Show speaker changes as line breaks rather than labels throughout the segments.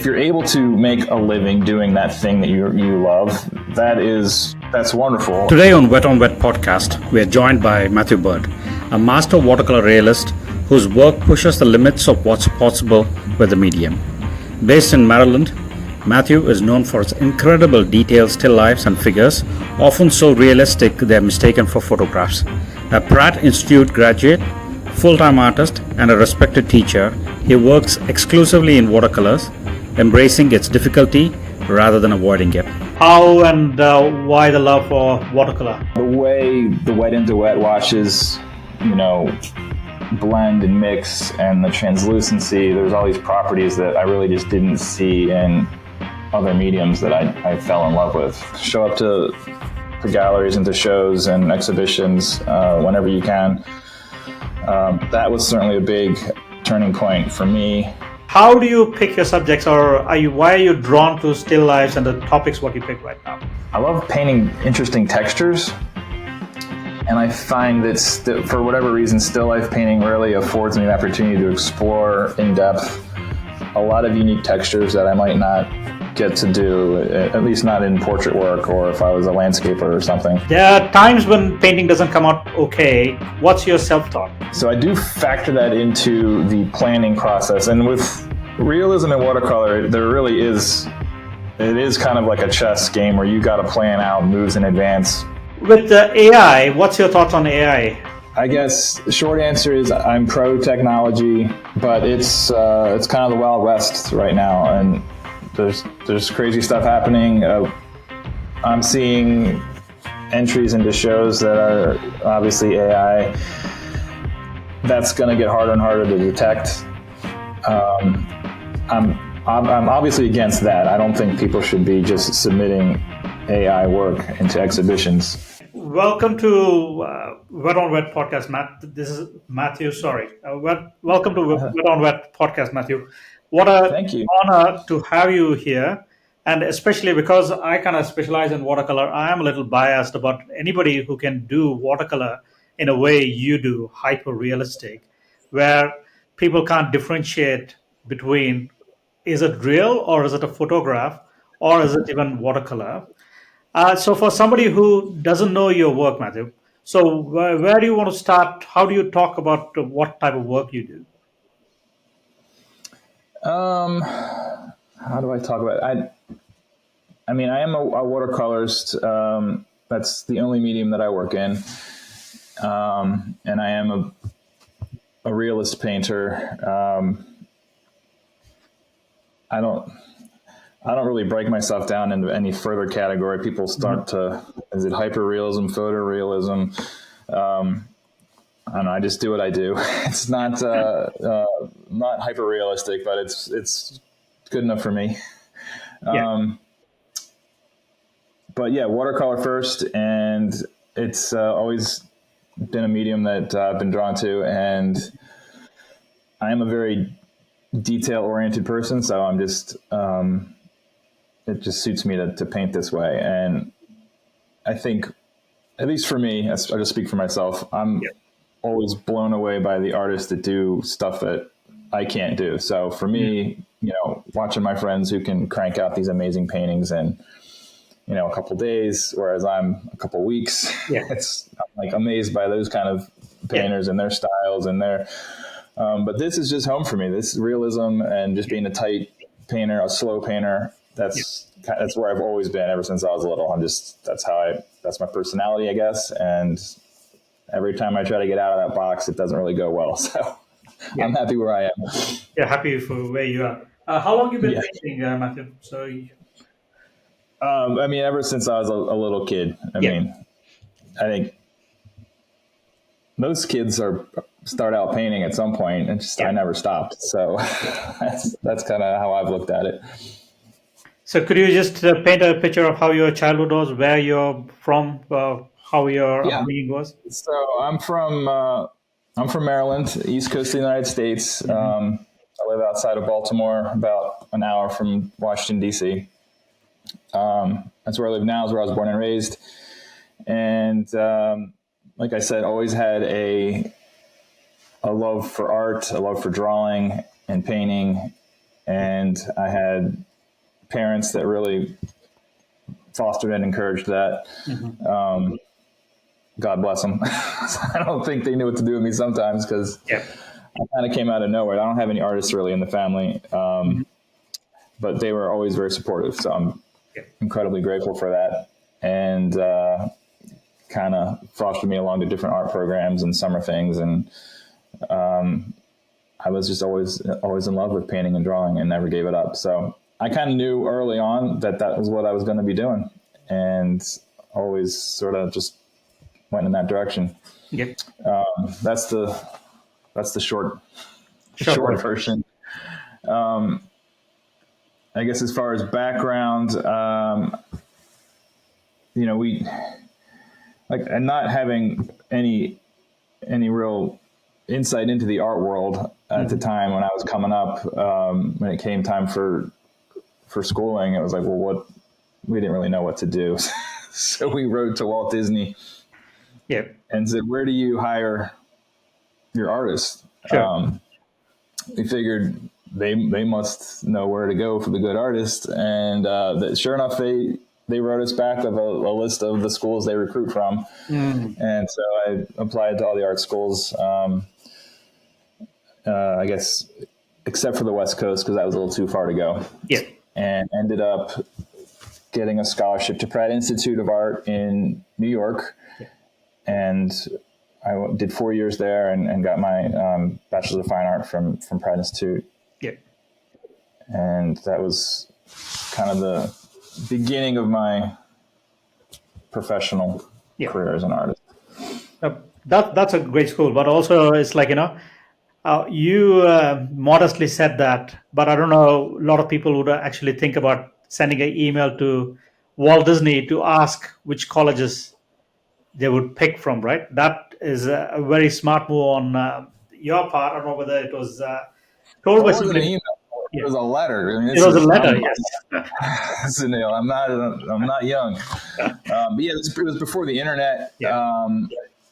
if you're able to make a living doing that thing that you love, that's wonderful.
Today on Wet podcast, we are joined by Matthew Bird, a master watercolor realist whose work pushes the limits of what's possible with the medium. Based in Maryland, Matthew is known for his incredible detailed still lifes and figures, often so realistic they're mistaken for photographs. A Pratt Institute graduate, full-time artist, and a respected teacher, he works exclusively in watercolors, embracing its difficulty rather than avoiding it. How and why the love for watercolor?
The way the wet into wet washes, blend and mix, and the translucency, there's all these properties that I really just didn't see in other mediums that I fell in love with. Show up to galleries and to shows and exhibitions whenever you can. That was certainly a big turning point for me.
How do you pick your subjects, or why are you drawn to still lifes and the topics what you pick right now?
I love painting interesting textures, and I find that for whatever reason, still life painting really affords me the opportunity to explore in depth a lot of unique textures that I might not get to do, at least not in portrait work or if I was a landscaper or something.
There are times when painting doesn't come out okay. What's your self-thought?
So I do factor that into the planning process, and with realism and watercolor, it is kind of like a chess game where you got to plan out moves in advance.
With the AI, what's your thoughts on AI?
I guess the short answer is I'm pro technology, but it's kind of the Wild West right now, and there's crazy stuff happening. I'm seeing entries into shows that are obviously AI. That's going to get harder and harder to detect. I'm obviously against that. I don't think people should be just submitting AI work into exhibitions.
Welcome to Wet on Wet podcast, Matt. This is Matthew. Welcome to Wet on Wet podcast, Matthew. What
Thank you.
honor to have you here, and especially because I kind of specialize in watercolor. I am a little biased about anybody who can do watercolor in a way you do, hyper-realistic, where people can't differentiate between is it real or is it a photograph or is it even watercolor. So for somebody who doesn't know your work, Matthew, so where do you want to start? How do you talk about what type of work you do?
How do I talk about it? I mean, I am a watercolorist. That's the only medium that I work in. And I am a realist painter. I don't really break myself down into any further category. People start to, is it hyperrealism, photorealism? I don't know. I just do what I do. It's not hyper realistic, but it's good enough for me.
Yeah.
But yeah, watercolor first, and it's always been a medium that I've been drawn to, and I am a very detail-oriented person, so I'm just it just suits me to paint this way. And I think, at least for me, I'll just speak for myself, I'm always blown away by the artists that do stuff that I can't do. So for me, watching my friends who can crank out these amazing paintings in, a couple days, whereas I'm a couple weeks, I'm like amazed by those kind of painters and their styles and their, but this is just home for me. This realism and just being a tight painter, a slow painter, that's where I've always been ever since I was little. That's my personality, I guess. And every time I try to get out of that box, it doesn't really go well. So I'm happy where I am.
Yeah, happy for where you are. How long have you been painting, Matthew?
I mean, ever since I was a little kid. I mean, I think most kids start out painting at some point, and I never stopped. So that's kind of how I've looked at it. So
could you just paint a picture of how your childhood was, where you're from, how your upbringing was?
So I'm from Maryland, East Coast of the United States. I live outside of Baltimore, about an hour from Washington, D.C. That's where I live now, is where I was born and raised. And like I said, always had a love for art, a love for drawing and painting. and I had parents that really fostered and encouraged that. God bless them. I don't think they knew what to do with me sometimes because I kind of came out of nowhere. I don't have any artists really in the family, but they were always very supportive. So I'm incredibly grateful for that, and kind of fostered me along to different art programs and summer things. And I was just always in love with painting and drawing and never gave it up. So I kind of knew early on that was what I was going to be doing, and always sort of just went in that direction. That's the short version. I guess as far as background, we and not having any real insight into the art world at the time when I was coming up. When it came time for schooling, it was like, well, we didn't really know what to do. So we wrote to Walt Disney and said, where do you hire your artists? We figured they must know where to go for the good artists. And sure enough, they wrote us back with a list of the schools they recruit from. And so I applied to all the art schools, I guess, except for the West Coast, because that was a little too far to go. And ended up getting a scholarship to Pratt Institute of Art in New York. And I did 4 years there and got my Bachelor's of Fine Art from Pratt Institute. And that was kind of the beginning of my professional career as an artist.
That's a great school, but also it's like, you modestly said that, but I don't know, a lot of people would actually think about sending an email to Walt Disney to ask which colleges they would pick from, right? That is a very smart move on your part. I don't know whether it was told by somebody.
An email. It was a letter. I mean,
it was a letter, yes.
Sunil, I'm not young. But yeah, it was before the internet.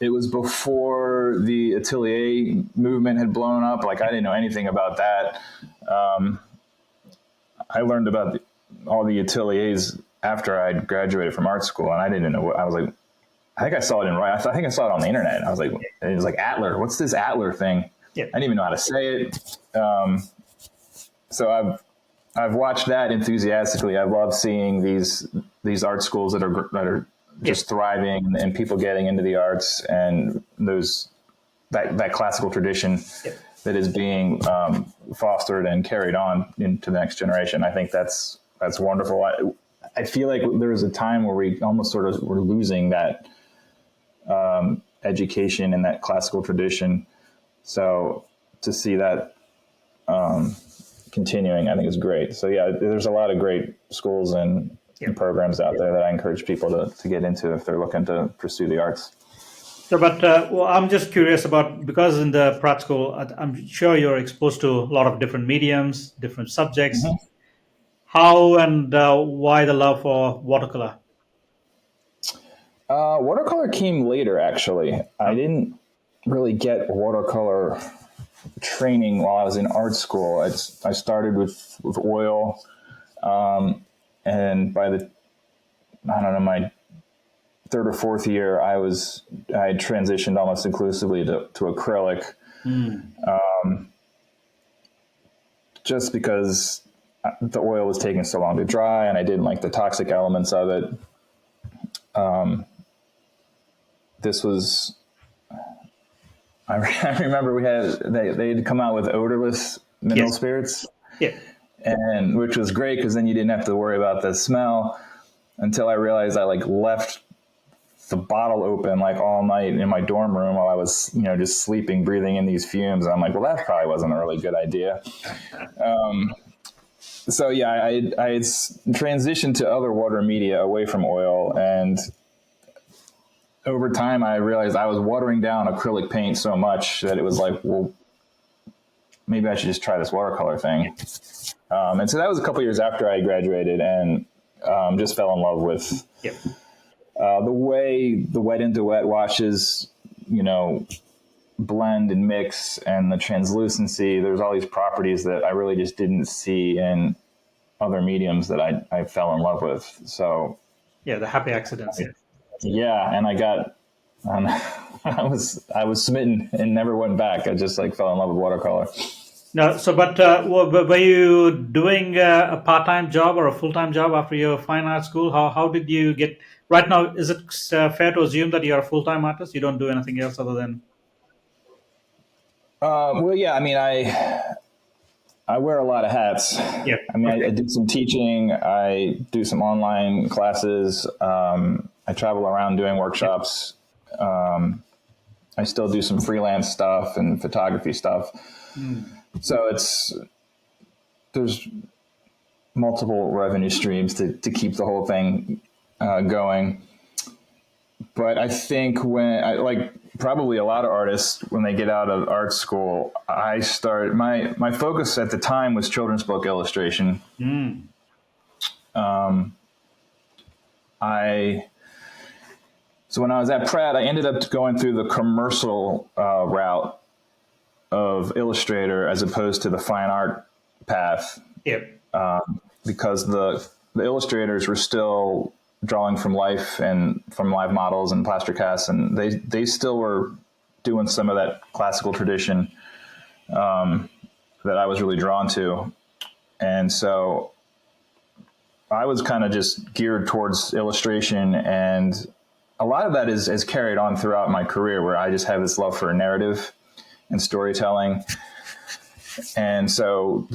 It was before the atelier movement had blown up. Like, I didn't know anything about that. I learned about all the ateliers after I graduated from art school, and I didn't know what I was like. I think I saw it I think I saw it on the internet. I was like, it was like Atler. What's this Atler thing? I didn't even know how to say it. So I've watched that enthusiastically. I love seeing these art schools that are just thriving and people getting into the arts and that classical tradition that is being fostered and carried on into the next generation. I think that's wonderful. I feel like there was a time where we almost sort of were losing that education and that classical tradition. So to see that continuing, I think is great. So yeah, there's a lot of great schools and programs out there that I encourage people to get into if they're looking to pursue the arts.
So, but I'm just curious about, because in the Pratt School, I'm sure you're exposed to a lot of different mediums, different subjects. How and why the love for watercolor?
Watercolor came later, actually. I didn't really get watercolor training while I was in art school. I started with oil, and by my third or fourth year, I had transitioned almost exclusively to acrylic, just because the oil was taking so long to dry, and I didn't like the toxic elements of it. This was, I remember they'd come out with odorless mineral spirits, and which was great because then you didn't have to worry about the smell. Until I realized I left the bottle open all night in my dorm room while I was just sleeping, breathing in these fumes. And I'm like, well, that probably wasn't a really good idea. So yeah, I had transitioned to other water media away from oil, and over time I realized I was watering down acrylic paint so much that it was like, well, maybe I should just try this watercolor thing. And so that was a couple years after I graduated, and just fell in love with the way the wet into wet washes, blend and mix and the translucency. There's all these properties that I really just didn't see in other mediums that I fell in love with. So
Yeah, the happy accidents.
yeah, and I got I was smitten and never went back. I just like fell in love with watercolor.
No, so but were you doing a part-time job or a full-time job after your fine art school? How did you get right now? Is it fair to assume that you're a full-time artist? You don't do anything else other than
Well, yeah, I mean, I wear a lot of hats.
yeah.
I mean,
Okay.
I do some teaching. I do some online classes. I travel around doing workshops. I still do some freelance stuff and photography stuff. So there's multiple revenue streams to keep the whole thing going. But I think probably a lot of artists, when they get out of art school, my focus at the time was children's book illustration. So when I was at Pratt, I ended up going through the commercial route of illustrator as opposed to the fine art path,
Yeah.
because the illustrators were still drawing from life and from live models and plaster casts, and they still were doing some of that classical tradition that I was really drawn to. And so I was kind of just geared towards illustration, and a lot of that is carried on throughout my career, where I just have this love for narrative and storytelling. And so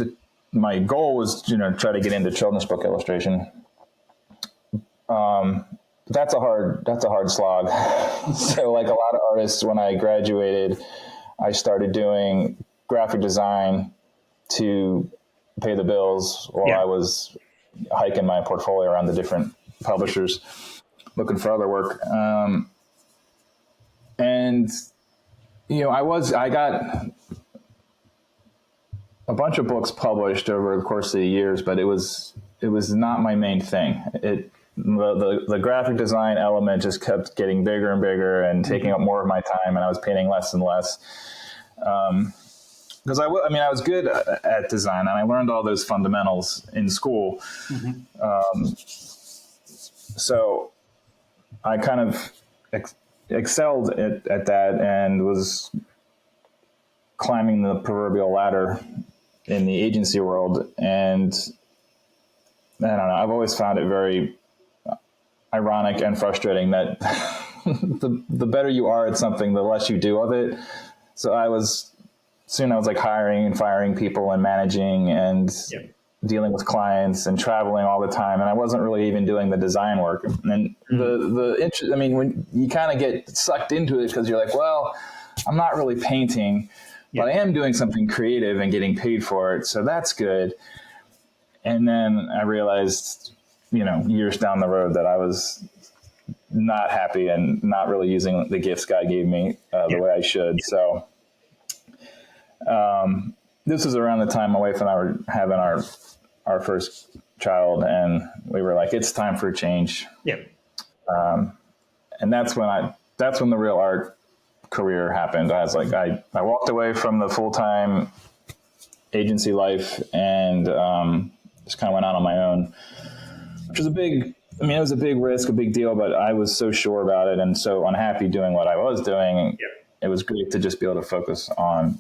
my goal was, try to get into children's book illustration. That's a hard slog. So like a lot of artists, when I graduated, I started doing graphic design to pay the bills while I was hiking my portfolio around the different publishers looking for other work. And I got a bunch of books published over the course of the years, but it was not my main thing. The graphic design element just kept getting bigger and bigger and taking up more of my time, and I was painting less and less. Because I was good at design, and I learned all those fundamentals in school. So I kind of excelled at that and was climbing the proverbial ladder in the agency world. And I don't know, I've always found it very ironic and frustrating that the better you are at something, the less you do of it. So I was like hiring and firing people and managing and dealing with clients and traveling all the time. And I wasn't really even doing the design work. And the interest, when you kind of get sucked into it, because you're like, well, I'm not really painting, but I am doing something creative and getting paid for it. So that's good. And then I realized, years down the road, that I was not happy and not really using the gifts God gave me the way I should. So this was around the time my wife and I were having our first child, and we were like, it's time for a change. And that's when the real art career happened. I was like, I walked away from the full-time agency life and just kind of went out on my own, which was it was a big risk, a big deal, but I was so sure about it and so unhappy doing what I was doing. It was great to just be able to focus on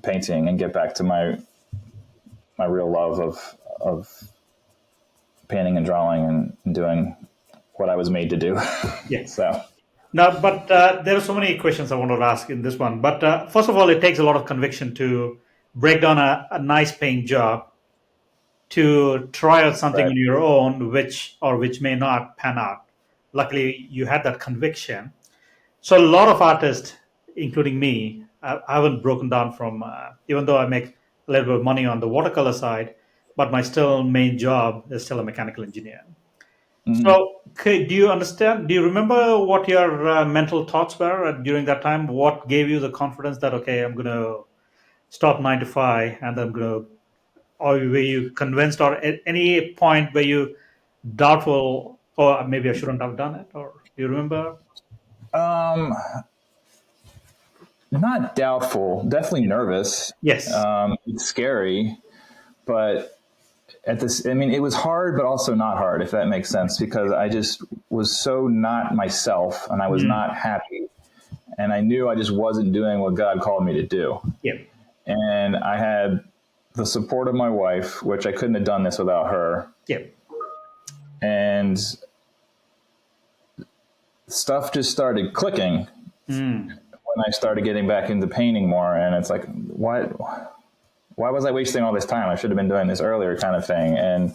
painting and get back to my real love of painting and drawing and doing what I was made to do. So
now, but there are so many questions I want to ask in this one. But first of all, it takes a lot of conviction to break down a nice paying job to try out something on your own, which may not pan out. Luckily, you had that conviction. So a lot of artists, including me, I haven't broken down from, even though I make a little bit of money on the watercolor side, but my main job is still a mechanical engineer. So do you understand? Do you remember what your mental thoughts were during that time? What gave you the confidence that, okay, I'm going to stop 9 to 5 and I'm going to, or were you convinced, or at any point were you doubtful, or maybe I shouldn't have done it? Or do you remember?
not doubtful, definitely nervous.
Yes.
It's scary, but it was hard, but also not hard, if that makes sense, because I just was so not myself and I was not happy. And I knew I just wasn't doing what God called me to do.
Yeah.
And I had the support of my wife, which I couldn't have done this without her.
Yeah.
And stuff just started clicking when I started getting back into painting more. And it's like, why was I wasting all this time? I should have been doing this earlier, kind of thing. And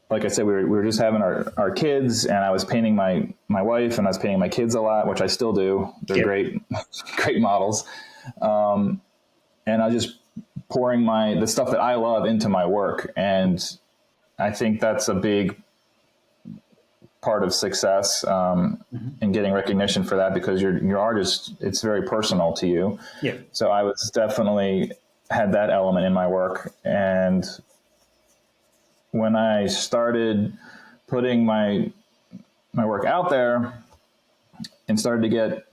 like I said, we were just having our kids, and I was painting my wife, and I was painting my kids a lot, which I still do. They're great models. And I was just pouring the stuff that I love into my work. And I think that's a big part of success, and getting recognition for that, because your artist, it's very personal to you.
Yeah.
So I was definitely had that element in my work. And when I started putting my work out there and started to get,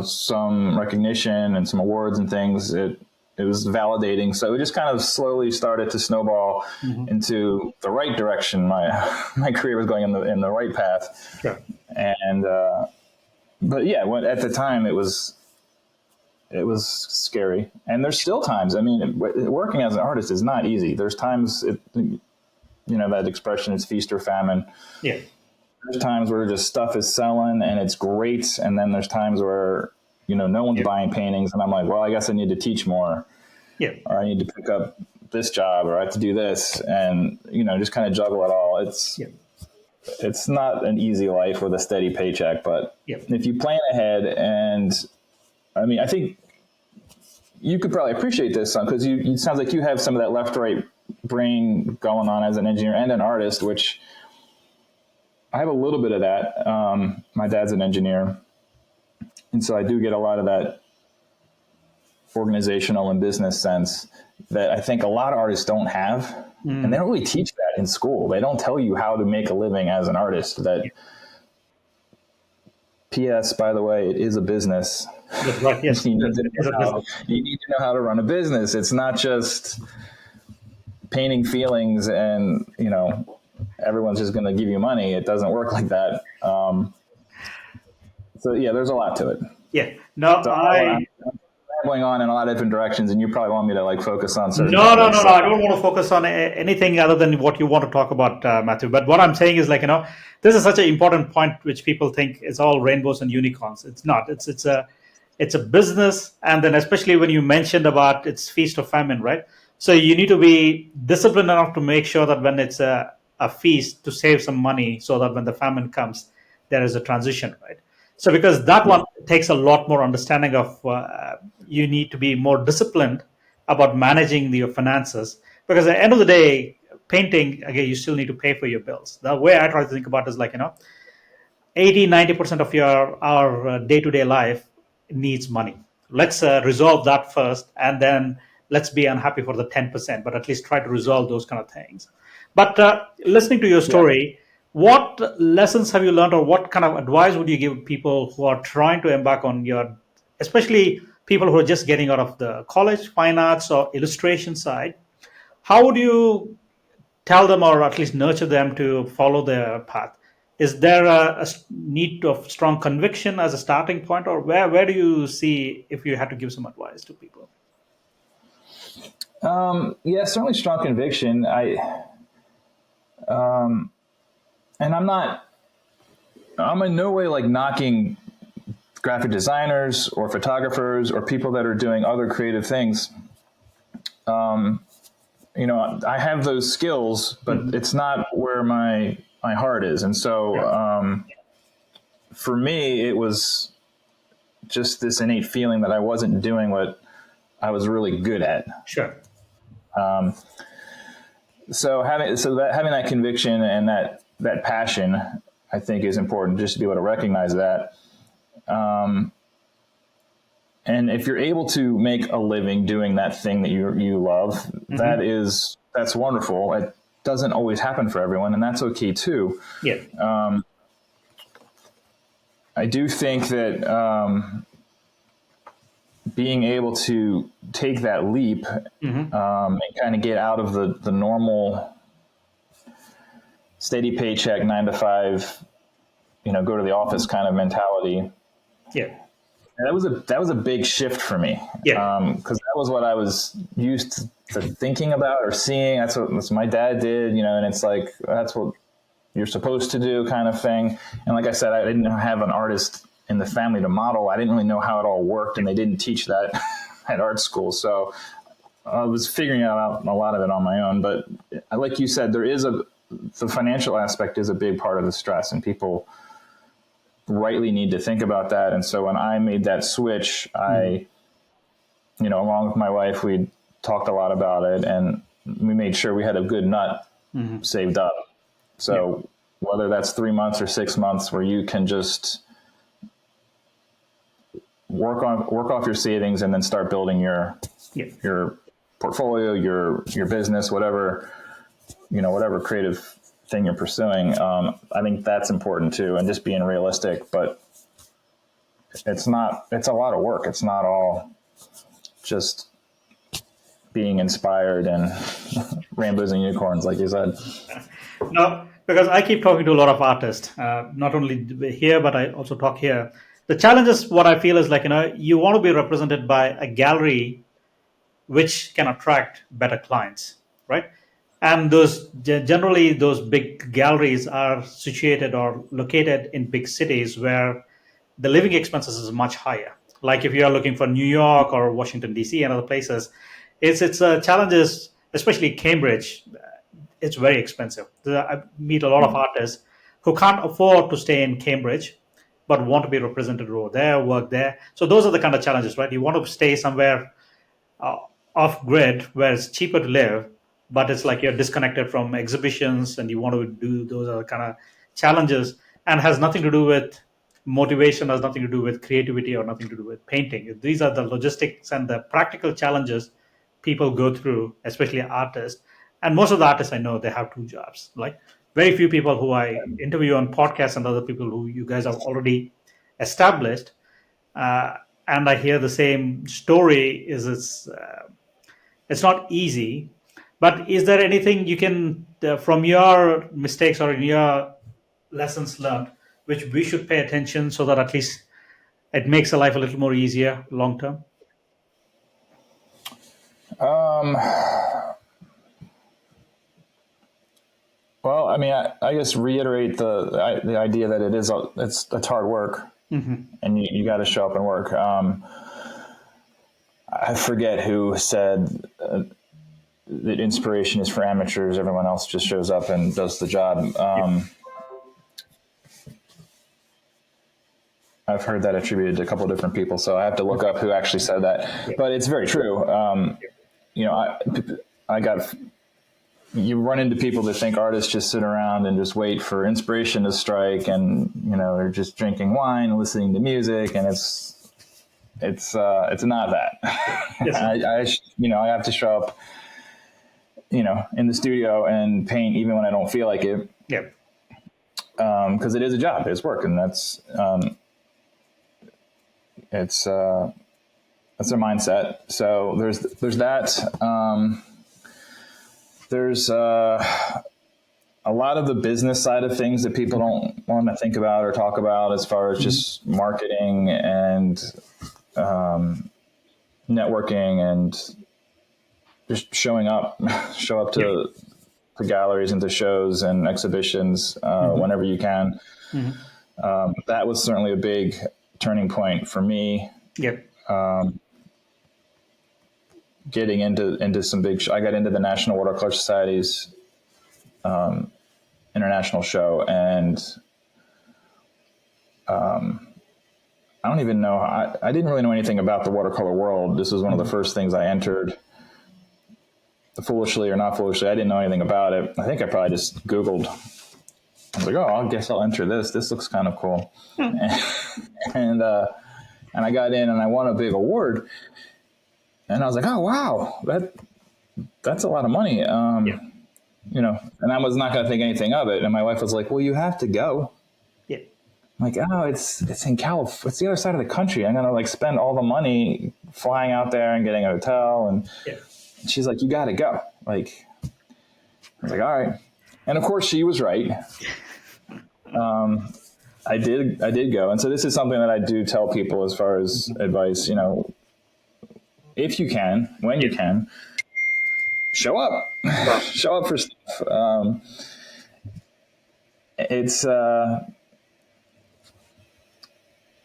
some recognition and some awards and things, it was validating. So it just kind of slowly started to snowball into the right direction. My career was going in the right path.
Sure.
And, but yeah, at the time it was scary. And there's still times, working as an artist is not easy. There's times that expression is feast or famine.
Yeah.
There's times where just stuff is selling and it's great. And then there's times where, no one's buying paintings, and I'm like, well, I guess I need to teach more.
Yeah.
Or I need to pick up this job, or I have to do this, and, just kind of juggle it all. It's not an easy life with a steady paycheck, but if you plan ahead, and I think you could probably appreciate this, because it sounds like you have some of that left-right brain going on as an engineer and an artist, which I have a little bit of that. My dad's an engineer, and so I do get a lot of that organizational and business sense that I think a lot of artists don't have. And they don't really teach that in school. They don't tell you how to make a living as an artist. P.S., by the way, it is a business.
That's right. Yes.
You need to know how to run a business. It's not just painting feelings and, everyone's just going to give you money. It doesn't work like that. So yeah, there's a lot to it.
Yeah. No,
I'm going on in a lot of different directions, and you probably want me to focus on certain.
No. I don't want to focus on anything other than what you want to talk about, Matthew. But what I'm saying is, this is such an important point, which people think is all rainbows and unicorns. It's not. It's a business, and then especially when you mentioned about it's feast or famine, right? So you need to be disciplined enough to make sure that when it's a feast, to save some money, so that when the famine comes, there is a transition, right? So because that one takes a lot more understanding of, you need to be more disciplined about managing your finances, because at the end of the day, painting, again, you still need to pay for your bills. The way I try to think about it is 80-90% of our day-to-day life needs money. Let's resolve that first, and then let's be unhappy for the 10%, but at least try to resolve those kind of things. But listening to your story, what lessons have you learned, or what kind of advice would you give people who are trying to embark on especially people who are just getting out of the college, fine arts or illustration side? How would you tell them, or at least nurture them to follow their path? Is there a need of strong conviction as a starting point, or where do you see, if you had to give some advice to people?
Yeah, certainly strong conviction. And I'm in no way knocking graphic designers or photographers or people that are doing other creative things. I have those skills, but it's not where my heart is. And so, for me, it was just this innate feeling that I wasn't doing what I was really good at.
Sure.
So having that conviction and that passion, I think, is important, just to be able to recognize that. And if you're able to make a living doing that thing that you love, that's wonderful. It doesn't always happen for everyone, and that's okay too.
Yeah.
I do think that being able to take that leap and kind of get out of the normal steady paycheck 9 to 5, go to the office kind of mentality.
Yeah.
And that was a big shift for me.
Yeah.
Because that was what I was used to thinking about or seeing. That's what my dad did, and it's like, that's what you're supposed to do kind of thing. And like I said, I didn't have an artist in the family to model. I didn't really know how it all worked, and they didn't teach that at art school. So I was figuring out a lot of it on my own. But like you said, the financial aspect is a big part of the stress, and people rightly need to think about that. And so when I made that switch, I, along with my wife, we talked a lot about it, and we made sure we had a good nut saved up. So whether that's 3 months or 6 months where you can just work off your savings and then start building your portfolio, your business, whatever creative thing you're pursuing. I think that's important too, and just being realistic, but it's a lot of work. It's not all just being inspired and rainbows and unicorns, like you said.
No, because I keep talking to a lot of artists, not only here, but I also talk here. The challenge is, what I feel is like, you want to be represented by a gallery which can attract better clients, right? And generally those big galleries are situated or located in big cities where the living expenses is much higher. Like if you are looking for New York or Washington, D.C. and other places, it's challenges, especially Cambridge. It's very expensive. I meet a lot of artists who can't afford to stay in Cambridge, but want to be represented over there, work there. So those are the kind of challenges, right? You want to stay somewhere off grid where it's cheaper to live, but it's like you're disconnected from exhibitions, and you want to do those are the kind of challenges, and has nothing to do with motivation, has nothing to do with creativity, or nothing to do with painting. These are the logistics and the practical challenges people go through, especially artists. And most of the artists I know, they have two jobs. Like very few people who I interview on podcasts and other people who you guys have already established, and I hear the same story. It's not easy. But is there anything you can, from your mistakes or in your lessons learned, which we should pay attention so that at least it makes the life a little more easier long term?
Well, I mean, I guess reiterate the idea that it's hard work, and you got to show up and work. I forget who said that inspiration is for amateurs. Everyone else just shows up and does the job. I've heard that attributed to a couple of different people, so I have to look up who actually said that. But it's very true. You run into people that think artists just sit around and just wait for inspiration to strike, and they're just drinking wine and listening to music, and it's not that. Yes. I have to show up, in the studio and paint even when I don't feel like it.
Yeah.
Because it is a job, it's work, and that's it's a mindset. So there's that. There's a lot of the business side of things that people don't want to think about or talk about, as far as just marketing and networking and just showing up to galleries and to shows and exhibitions whenever you can. That was certainly a big turning point for me.
Yep.
Getting into some big I got into the National Watercolor Society's international show, and I don't even know, I didn't really know anything about the watercolor world. This was one of the first things I entered. Foolishly or not foolishly, I didn't know anything about it. I think I probably just Googled. I was like, I guess I'll enter this. This looks kind of cool. And I got in and I won a big award. And I was like, oh, wow, that's a lot of money. And I was not going to think anything of it. And my wife was like, well, you have to go.
Yeah.
like, oh, it's in California. It's the other side of the country. I'm gonna like spend all the money flying out there and getting a hotel. And
Yeah.
she's like, you got to go. Like, I was like, all right. And of course, she was right. I did go. And so this is something that I do tell people as far as advice. You know, if you can, when you can, show up. Show up for stuff.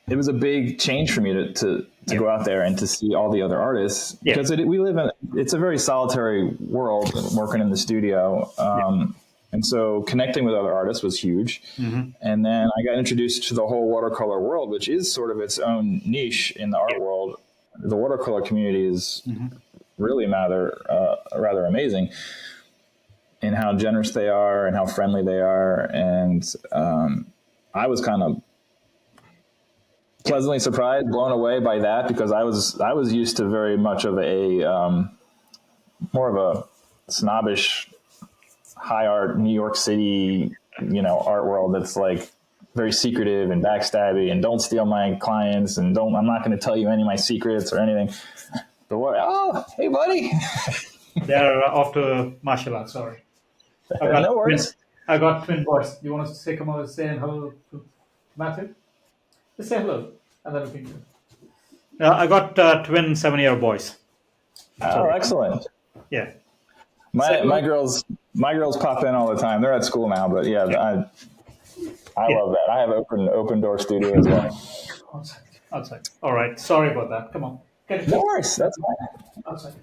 It was a big change for me to go out there and to see all the other artists, because it's a very solitary world working in the studio. And so connecting with other artists was huge. Mm-hmm. And then I got introduced to the whole watercolor world, which is sort of its own niche in the art world. The watercolor community is really rather amazing in how generous they are and how friendly they are. And I was kind of pleasantly surprised, blown away by that, because I was used to very much of a more of a snobbish, high art New York City, art world that's like very secretive and backstabby and don't steal my clients and I'm not going to tell you any of my secrets or anything. But oh, hey buddy.
They're off to martial arts. Sorry.
No worries.
I got twin boys. Do you want us to come over and say hello to Matthew? Just say hello, and then we can do. I got twin 7-year boys.
Oh, excellent.
Yeah.
My girls pop in all the time. They're at school now, but yeah. I love that. I have open door studio as well.
Outside. All right. Sorry about that. Come on.
No worries. That's fine.
Outside.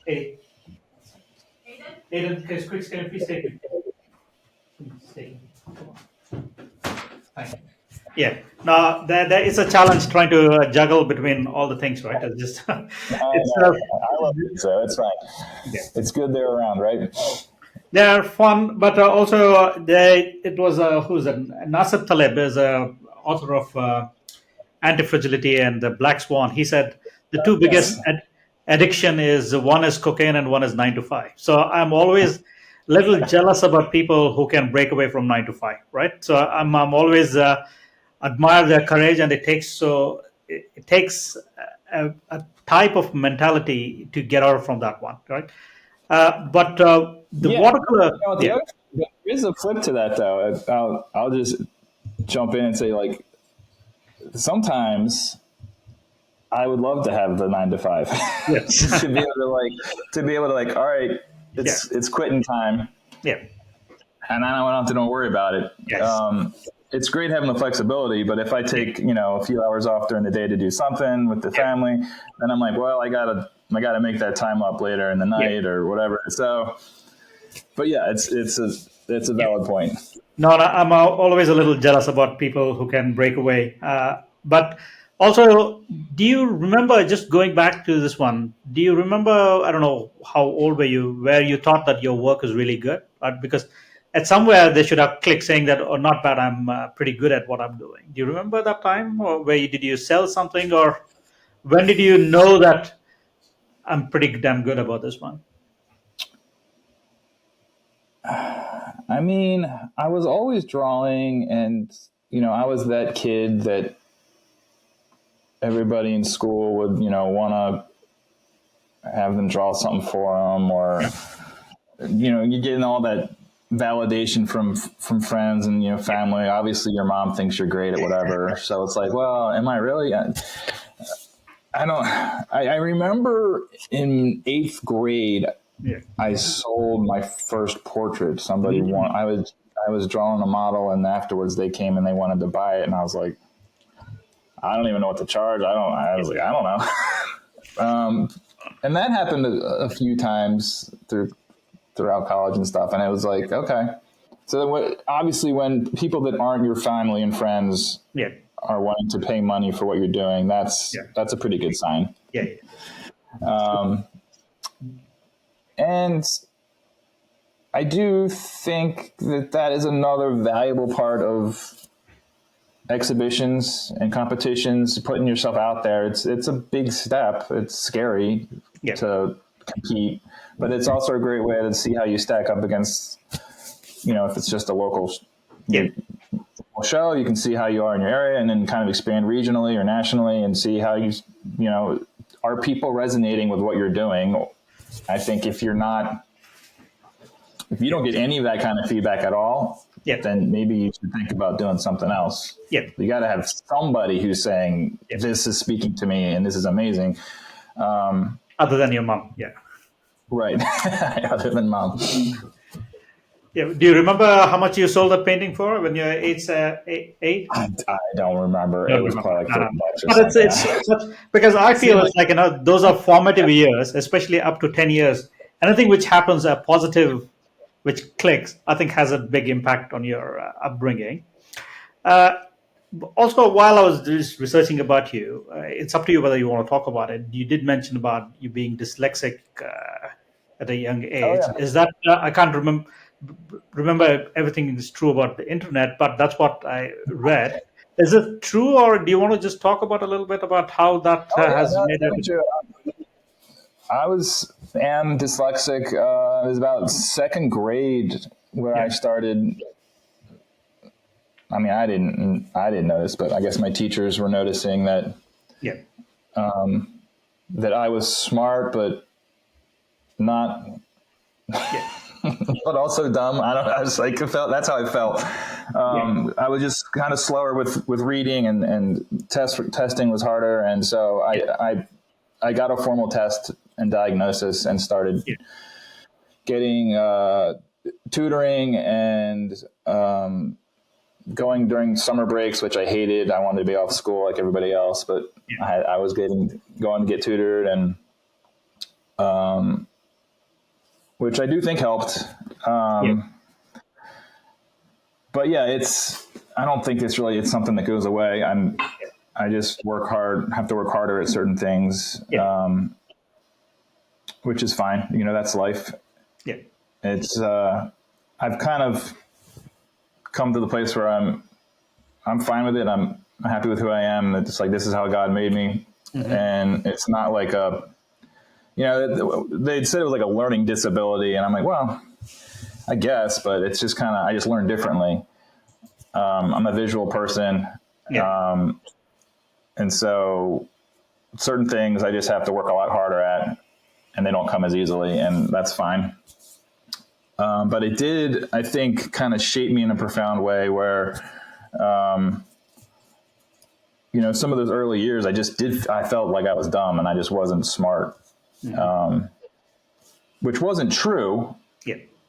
Hey. Aiden, can you please take it? Come on. Thank you. Yeah. Now there is a challenge trying to juggle between all the things, right? It's just.
I love it, so it's fine. Yeah. It's good they're around, right?
They're fun, but also it was who's that? Nasser Taleb is a author of Anti-Fragility and the Black Swan. He said the two biggest addiction is one is cocaine and one is 9 to 5. So I'm always a little jealous about people who can break away from 9 to 5, right? So I'm always admire their courage, and it takes a type of mentality to get out from that one, right? But the watercolor.
There is a flip to that, though. I'll just jump in and say, like, sometimes I would love to have the 9 to 5. Yes. to be able to all right, it's quitting time.
Yeah.
And I don't worry about it. Yes. It's great having the flexibility, but if I take, a few hours off during the day to do something with the family, then I'm like, well, I gotta make that time up later in the night or whatever. So, but yeah, it's a valid point.
No, I'm always a little jealous about people who can break away. But also, do you remember, just going back to this one, do you remember, I don't know, how old were you, where you thought that your work is really good? Because at somewhere they should have clicked saying that, oh, not bad, I'm pretty good at what I'm doing. Do you remember that time? Or did you sell something? Or when did you know that I'm pretty damn good about this one?
I mean, I was always drawing, and, I was that kid that everybody in school would, want to have them draw something for them, or, you're getting all that validation from friends and, family. Obviously your mom thinks you're great at whatever. So it's like, well, am I really? I remember in 8th grade, I sold my first portrait. Somebody I was drawing a model, and afterwards they came and they wanted to buy it, and I was like, I don't even know what to charge. I was like, I don't know. And that happened a few times throughout college and stuff, and it was like, okay. So obviously, when people that aren't your family and friends are wanting to pay money for what you're doing, that's a pretty good sign. And I do think that is another valuable part of exhibitions and competitions, putting yourself out there. It's a big step. It's scary to compete, but it's also a great way to see how you stack up against, if it's just a local will show. You can see how you are in your area, and then kind of expand regionally or nationally, and see how you know, are people resonating with what you're doing. I think if you don't get any of that kind of feedback at all, then maybe you should think about doing something else. You got to have somebody who's saying, this is speaking to me and this is amazing.
Other than your mom.
Right. Other than mom.
Do you remember how much you sold that painting for when you were eight?
I don't remember. It was probably like $30 or
but
something.
it's because I feel it's like, those are formative years, especially up to 10 years. Anything which happens a positive, which clicks, I think has a big impact on your upbringing. Also, while I was just researching about you, it's up to you whether you want to talk about it. You did mention about you being dyslexic at a young age. Is that I can't remember everything is true about the internet, but that's what I read. Is it true, or do you want to just talk about a little bit about how that has made it?
I am dyslexic. It was about second grade where I started. I mean, I didn't notice, but I guess my teachers were noticing that. That I was smart, but not. But also dumb. I don't know. I was like, that's how I felt. I was just kind of slower with reading, and testing was harder. And so I got a formal test and diagnosis and started getting tutoring and going during summer breaks, which I hated. I wanted to be off school like everybody else, but I was going to get tutored, and which I do think helped. But I don't think it's something that goes away. I just have to work harder at certain things, which is fine. That's life. It's, I've kind of come to the place where I'm fine with it. I'm happy with who I am. It's like, this is how God made me. And it's not like they said it was like a learning disability, and I'm like, well, I guess, but it's just I just learn differently. I'm a visual person. And so certain things I just have to work a lot harder at, and they don't come as easily, and that's fine. But it did, I think, kind of shape me in a profound way where, some of those early years, I felt like I was dumb and I just wasn't smart. Which wasn't true,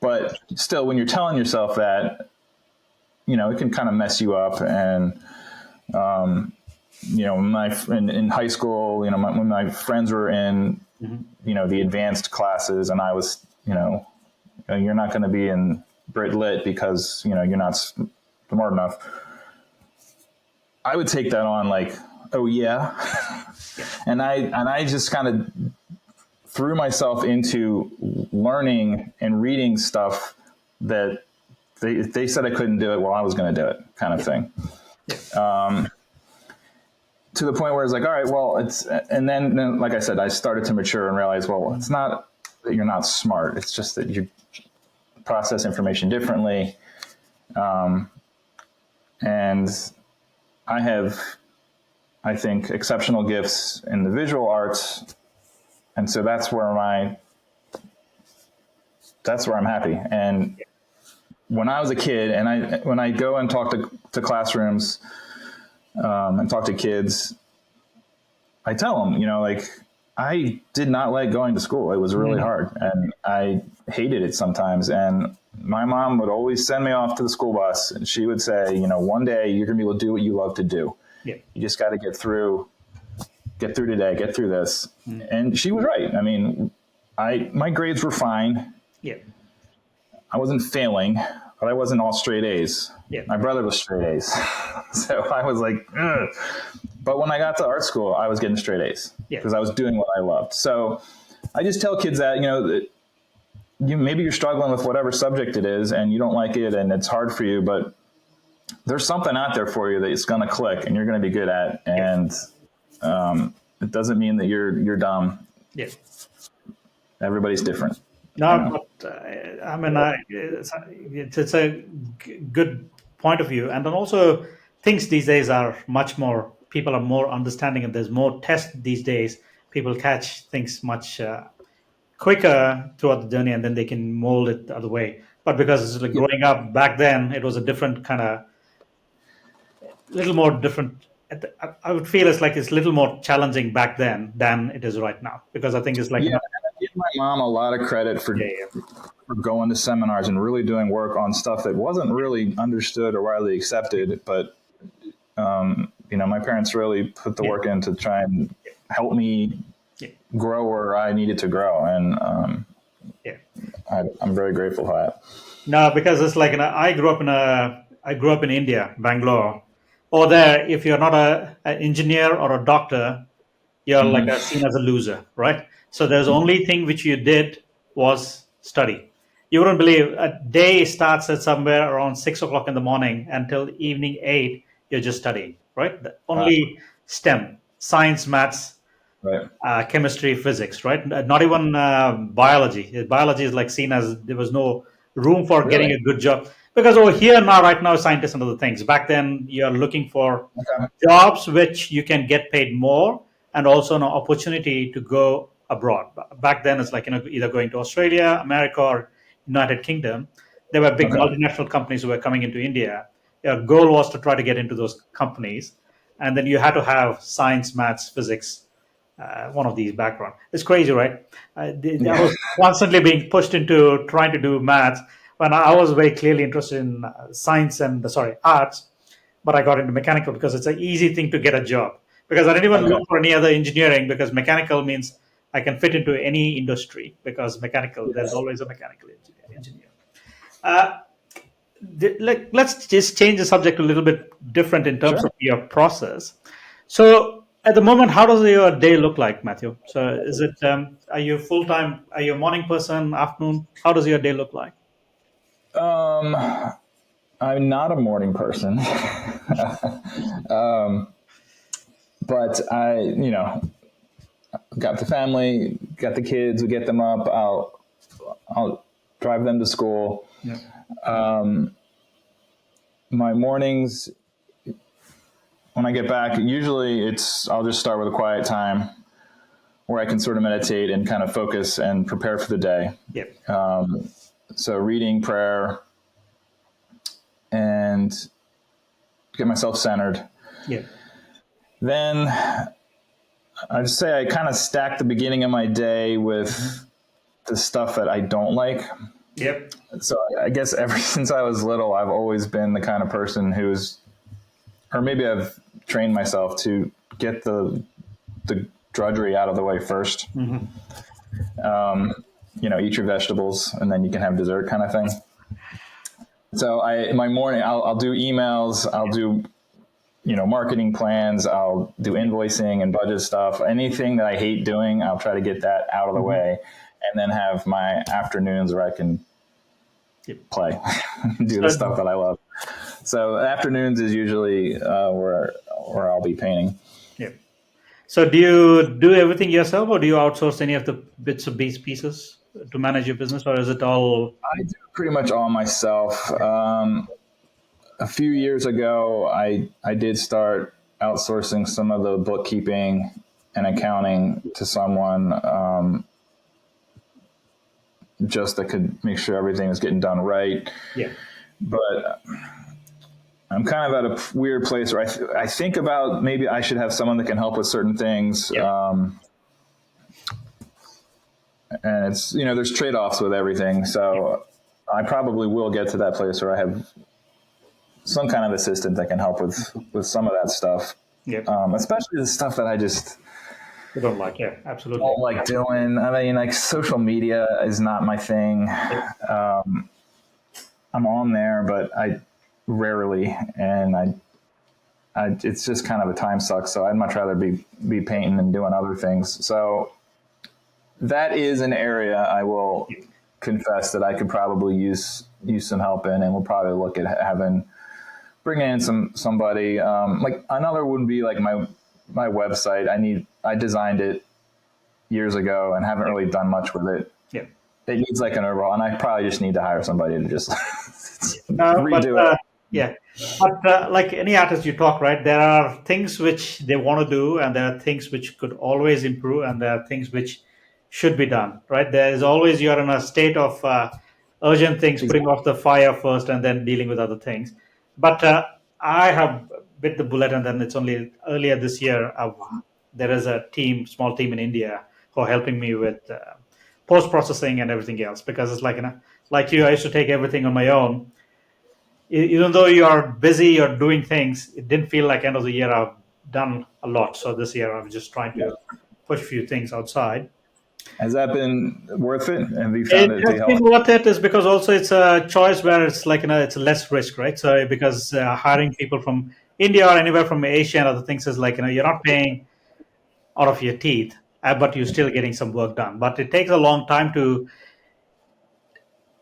but still, when you're telling yourself that, it can kind of mess you up. And, in high school, when my friends were in, the advanced classes, and I was, you're not going to be in Brit Lit because, you're not smart enough. I would take that on like, oh yeah. And I just kind of threw myself into learning and reading stuff that they said I couldn't do it. Well, I was going to do it, kind of thing. To the point where it's like, all right, well, and then, like I said, I started to mature and realize, well, it's not that you're not smart. It's just that you process information differently. And I have, I think, exceptional gifts in the visual arts. And so that's where I'm happy. And when I was a kid, and when I go and talk to classrooms and talk to kids, I tell them, I did not like going to school. It was really hard, and I hated it sometimes. And my mom would always send me off to the school bus, and she would say, one day you're going to be able to do what you love to do. You just got to get through today, get through this. And she was right. I mean, my grades were fine. I wasn't failing, but I wasn't all straight A's. My brother was straight A's. So I was like, ugh. But when I got to art school, I was getting straight A's because I was doing what I loved. So I just tell kids that, maybe you're struggling with whatever subject it is and you don't like it and it's hard for you, but there's something out there for you that it's going to click and you're going to be good at. And it doesn't mean that you're dumb. Everybody's different.
No, but I mean, it's a good point of view. And then also things these days are much more, people are more understanding, and there's more tests these days. People catch things much quicker throughout the journey, and then they can mold it the other way. But because it's like growing up back then, it was a different kind of, little more different. I would feel it's like it's a little more challenging back then than it is right now, because I think it's like,
Yeah, and I give my mom a lot of credit for,
yeah, yeah,
for going to seminars and really doing work on stuff that wasn't really understood or widely accepted. But, my parents really put the work in to try and help me grow where I needed to grow. And
yeah.
I'm very grateful for that.
No, because it's like, I grew up in India, Bangalore. Or there, if you're not an engineer or a doctor, you're like seen as a loser, right? So there's only thing which you did was study. You wouldn't believe, a day starts at somewhere around 6 o'clock in the morning until evening 8. You're just studying, right? The only STEM, science, maths,
Right.
chemistry, physics, right? Not even biology. Biology is like seen as there was no room for getting a good job, because over here now, right now, scientists and other things. Back then, you're looking for jobs which you can get paid more, and also an opportunity to go abroad. Back then, it's like, either going to Australia, America, or United Kingdom. There were big multinational companies who were coming into India. Your goal was to try to get into those companies, and then you had to have science, maths, physics, one of these background. It's crazy, right? I was constantly being pushed into trying to do maths when I was very clearly interested in science and arts, but I got into mechanical because it's an easy thing to get a job. Because I didn't even look for any other engineering, because mechanical means I can fit into any industry, because mechanical, there's always a mechanical engineer. Let's just change the subject a little bit different in terms of your process. So at the moment, how does your day look like, Matthew? So is it, are you full-time, are you a morning person, afternoon? How does your day look like?
I'm not a morning person. But I, got the family, got the kids, we get them up. I'll drive them to school.
Yeah.
My mornings, when I get back, usually I'll just start with a quiet time where I can sort of meditate and kind of focus and prepare for the day.
Yeah.
So reading, prayer, and get myself centered.
Yeah.
Then I'd say I kind of stack the beginning of my day with the stuff that I don't like.
Yep.
So I guess ever since I was little, I've always been the kind of person or maybe I've trained myself to get the drudgery out of the way first. Eat your vegetables and then you can have dessert, kind of thing. So my morning, I'll do emails, I'll do, marketing plans, I'll do invoicing and budget stuff. Anything that I hate doing, I'll try to get that out of the way, and then have my afternoons where I can play, do the stuff that I love. So afternoons is usually where I'll be painting.
Yeah. So do you do everything yourself, or do you outsource any of the bits of these pieces to manage your business, or is it all?
I do pretty much all myself. A few years ago, I did start outsourcing some of the bookkeeping and accounting to someone, just that could make sure everything was getting done right.
Yeah.
But I'm kind of at a weird place where I think about maybe I should have someone that can help with certain things.
Yeah.
And it's, there's trade-offs with everything. So I probably will get to that place where I have some kind of assistant that can help with some of that stuff.
Yeah.
Especially the stuff that I just
don't like. Yeah, absolutely.
don't like doing. I mean, like, social media is not my thing. I'm on there, but I rarely, and it's just kind of a time suck. So I'd much rather be painting and doing other things. So that is an area I will confess that I could probably use some help in, and we'll probably look at bringing in somebody. Like another would be like my website. I designed it years ago and haven't really done much with it.
Yeah.
It needs like an overhaul, and I probably just need to hire somebody to just redo it.
Yeah. But like any artist you talk, right, there are things which they want to do, and there are things which could always improve, and there are things which should be done, right? There is always, you're in a state of urgent things, putting off the fire first and then dealing with other things. But I have bit the bullet, and then it's only earlier this year, there is a small team in India who are helping me with post processing and everything else, because it's like, like you, I used to take everything on my own. Even though you're busy, you're doing things, it didn't feel like end of the year I've done a lot. So this year I'm just trying to push a few things outside.
Has that been worth it? Have you
It
found it to
has
be
been
helpful?
worth it, is because also it's a choice where it's like, it's less risk, right? So because hiring people from India or anywhere from Asia and other things is like, you're not paying out of your teeth, but you're still getting some work done. But it takes a long time to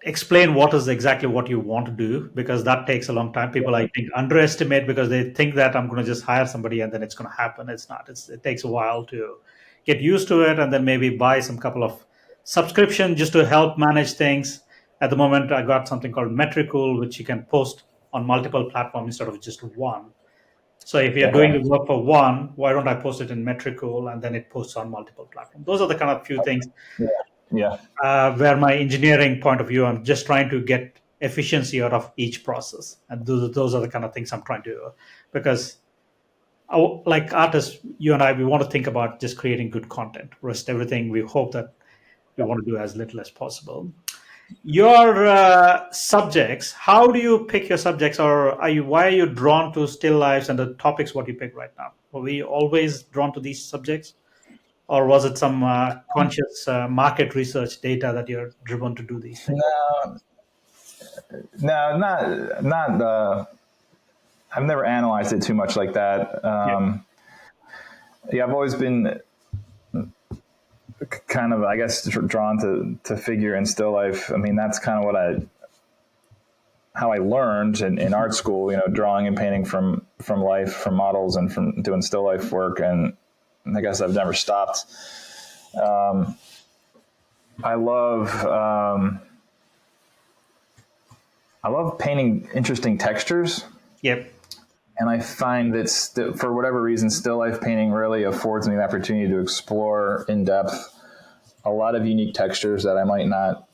explain what is exactly what you want to do, because that takes a long time. People, I think, underestimate, because they think that I'm going to just hire somebody and then it's going to happen. It's not. It takes a while to get used to it, and then maybe buy some couple of subscription just to help manage things. At the moment, I got something called Metricool, which you can post on multiple platforms instead of just one. So if you're doing
Okay.
the work for one, why don't I post it in Metricool, and then it posts on multiple platforms? Those are the kind of few things
Yeah. Yeah.
where my engineering point of view, I'm just trying to get efficiency out of each process, and those are the kind of things I'm trying to do. Because like artists, you and I, we want to think about just creating good content. Rest everything, we hope that we want to do as little as possible. Your subjects, how do you pick your subjects, or why are you drawn to still lives and the topics what you pick right now? Were we always drawn to these subjects, or was it some conscious market research data that you're driven to do these things?
No, no, not. I've never analyzed it too much like that.
Yeah.
Yeah, I've always been kind of, I guess, drawn to figure and still life. I mean, that's kind of how I learned in art school. Drawing and painting from life, from models, and from doing still life work. And I guess I've never stopped. I love painting interesting textures.
Yep.
And I find that for whatever reason, still life painting really affords me the opportunity to explore in depth a lot of unique textures that I might not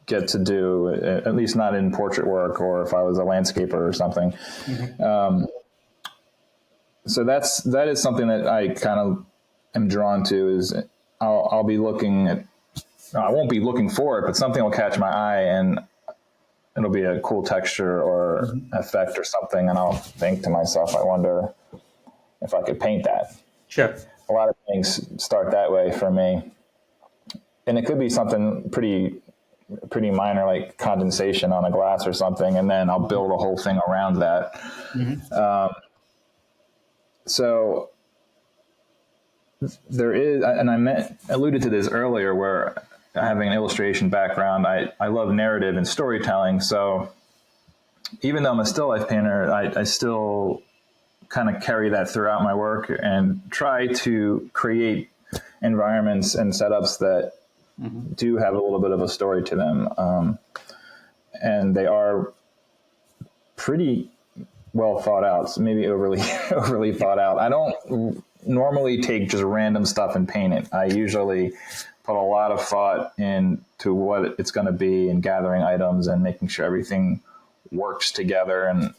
get to do, at least not in portrait work, or if I was a landscaper or something. Mm-hmm. So that is something that I kind of am drawn to. Is I'll be looking at. I won't be looking for it, but something will catch my eye, and it'll be a cool texture or effect or something, and I'll think to myself, I wonder if I could paint that.
Sure.
A lot of things start that way for me, and it could be something pretty minor, like condensation on a glass or something, and then I'll build a whole thing around that. Mm-hmm. So there is, and I alluded to this earlier, where having an illustration background, I love narrative and storytelling. So even though I'm a still life painter, I still kind of carry that throughout my work and try to create environments and setups that do have a little bit of a story to them. And they are pretty well thought out, so maybe overly thought out. I don't normally take just random stuff and paint it. I usually put a lot of thought into what it's going to be, and gathering items and making sure everything works together and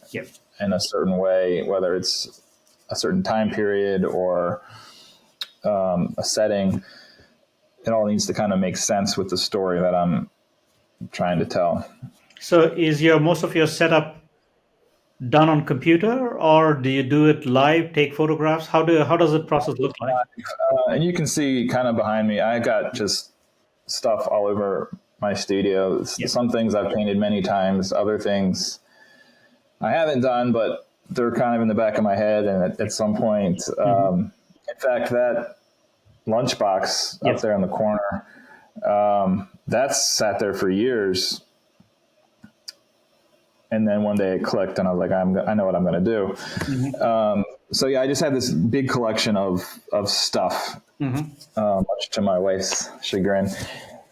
in a certain way, whether it's a certain time period or a setting. It all needs to kind of make sense with the story that I'm trying to tell. So
is most of your setup done on computer, or do you do it live, take photographs? How does the process look like?
And you can see kind of behind me, I got just stuff all over my studio. Some things I've painted many times, other things I haven't done, but they're kind of in the back of my head. And at some point, in fact, that lunchbox up there in the corner, that's sat there for years. And then one day it clicked, and I was like, I know what I'm going to do. So I just had this big collection of stuff, much to my wife's chagrin.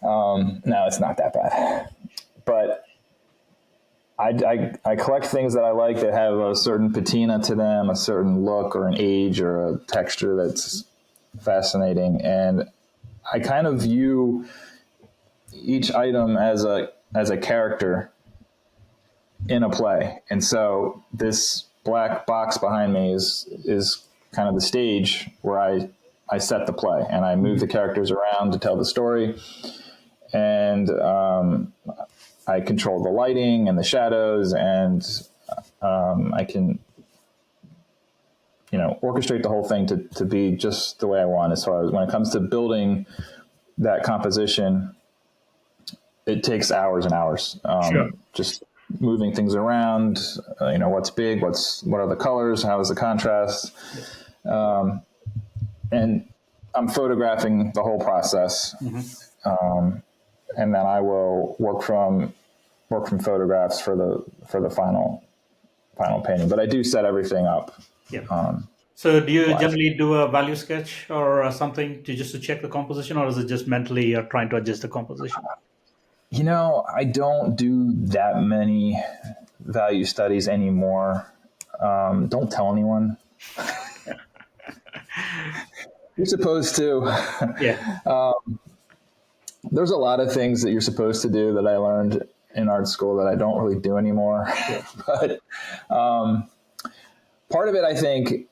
No, it's not that bad, but I collect things that I like that have a certain patina to them, a certain look or an age or a texture that's fascinating. And I kind of view each item as a character in a play. And so this black box behind me is kind of the stage where I set the play and I move the characters around to tell the story. And I control the lighting and the shadows, and I can, orchestrate the whole thing to be just the way I want. As far as when it comes to building that composition, it takes hours and hours.
Sure.
Just moving things around, what's big, what are the colors, how is the contrast, and I'm photographing the whole process. And then I will work from photographs for the final painting. But I do set everything up.
Yeah. So do you generally do a value sketch or something just to check the composition, or is it just mentally you're trying to adjust the composition?
I don't do that many value studies anymore. Don't tell anyone. You're supposed to.
Yeah.
There's a lot of things that you're supposed to do that I learned in art school that I don't really do anymore. Yeah. But part of it, I think,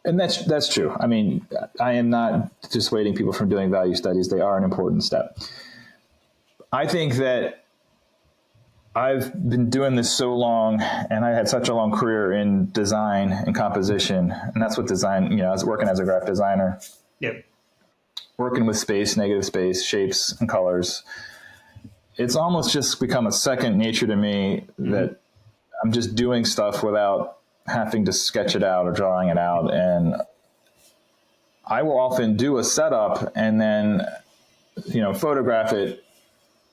and that's true. I mean, I am not dissuading people from doing value studies. They are an important step. I think that I've been doing this so long, and I had such a long career in design and composition, and that's what design, I was working as a graphic designer.
Yep.
Working with space, negative space, shapes, and colors. It's almost just become a second nature to me that I'm just doing stuff without having to sketch it out or drawing it out. And I will often do a setup and then, photograph it,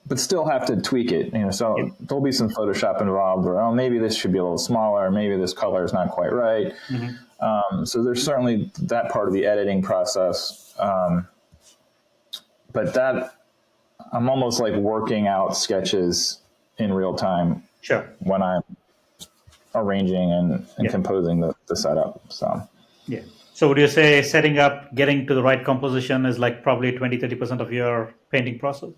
but still have to tweak it. So there'll be some Photoshop involved where, maybe this should be a little smaller, maybe this color is not quite right. So there's certainly that part of the editing process. But that I'm almost like working out sketches in real time.
Sure.
When I'm arranging and composing the setup. So
yeah. So would you say setting up, getting to the right composition is like probably 20-30% of your painting process?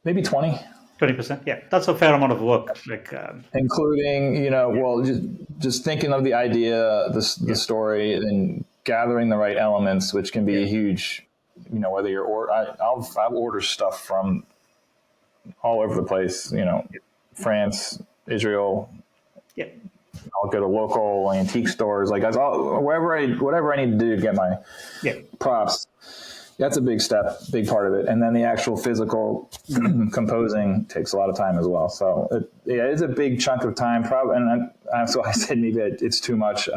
Maybe 20.
20%. Yeah, that's a fair amount of work. Like
including, just thinking of the idea, the story, and gathering the right elements, which can be a huge, whether you're I'll order stuff from all over the place, France, Israel.
Yeah.
I'll go to local antique stores, whatever I need to do to get my props. That's a big step, big part of it. And then the actual physical composing takes a lot of time as well. So it's a big chunk of time, probably. And that's why I said maybe it's too much.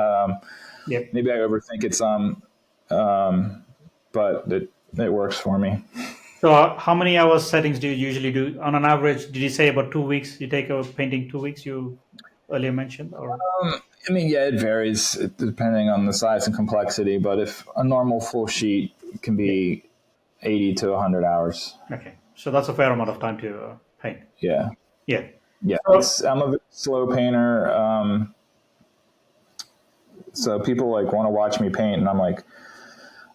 Maybe I overthink it some, but it works for me.
So how many hours settings do you usually do on an average? Did you say about 2 weeks? You take a painting 2 weeks, you earlier mentioned? Or
it varies depending on the size and complexity. But if a normal full sheet can be 80 to 100 hours.
Okay. So that's a fair amount of time to paint.
Yeah.
Yeah.
Yeah. I'm a slow painter. So people want to watch me paint, and I'm like,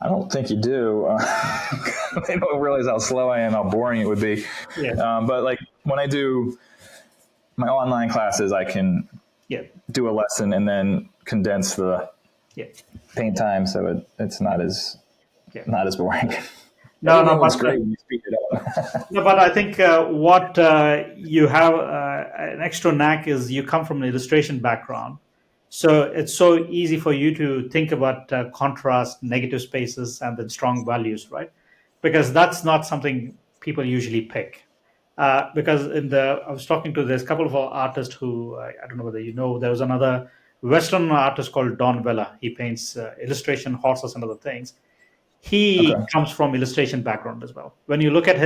I don't think you do. They don't realize how slow I am, how boring it would be. Yeah. But when I do my online classes, I can do a lesson and then condense the paint time, so it's not as boring.
No,
that's great when you speed it up.
No, but I think what you have an extra knack is you come from an illustration background. So it's so easy for you to think about contrast, negative spaces, and then strong values, right? Because that's not something people usually pick. Because I was talking to this couple of artists who, I don't know whether there was another Western artist called Don Vella. He paints illustration, horses, and other things. He comes from illustration background as well. When you look at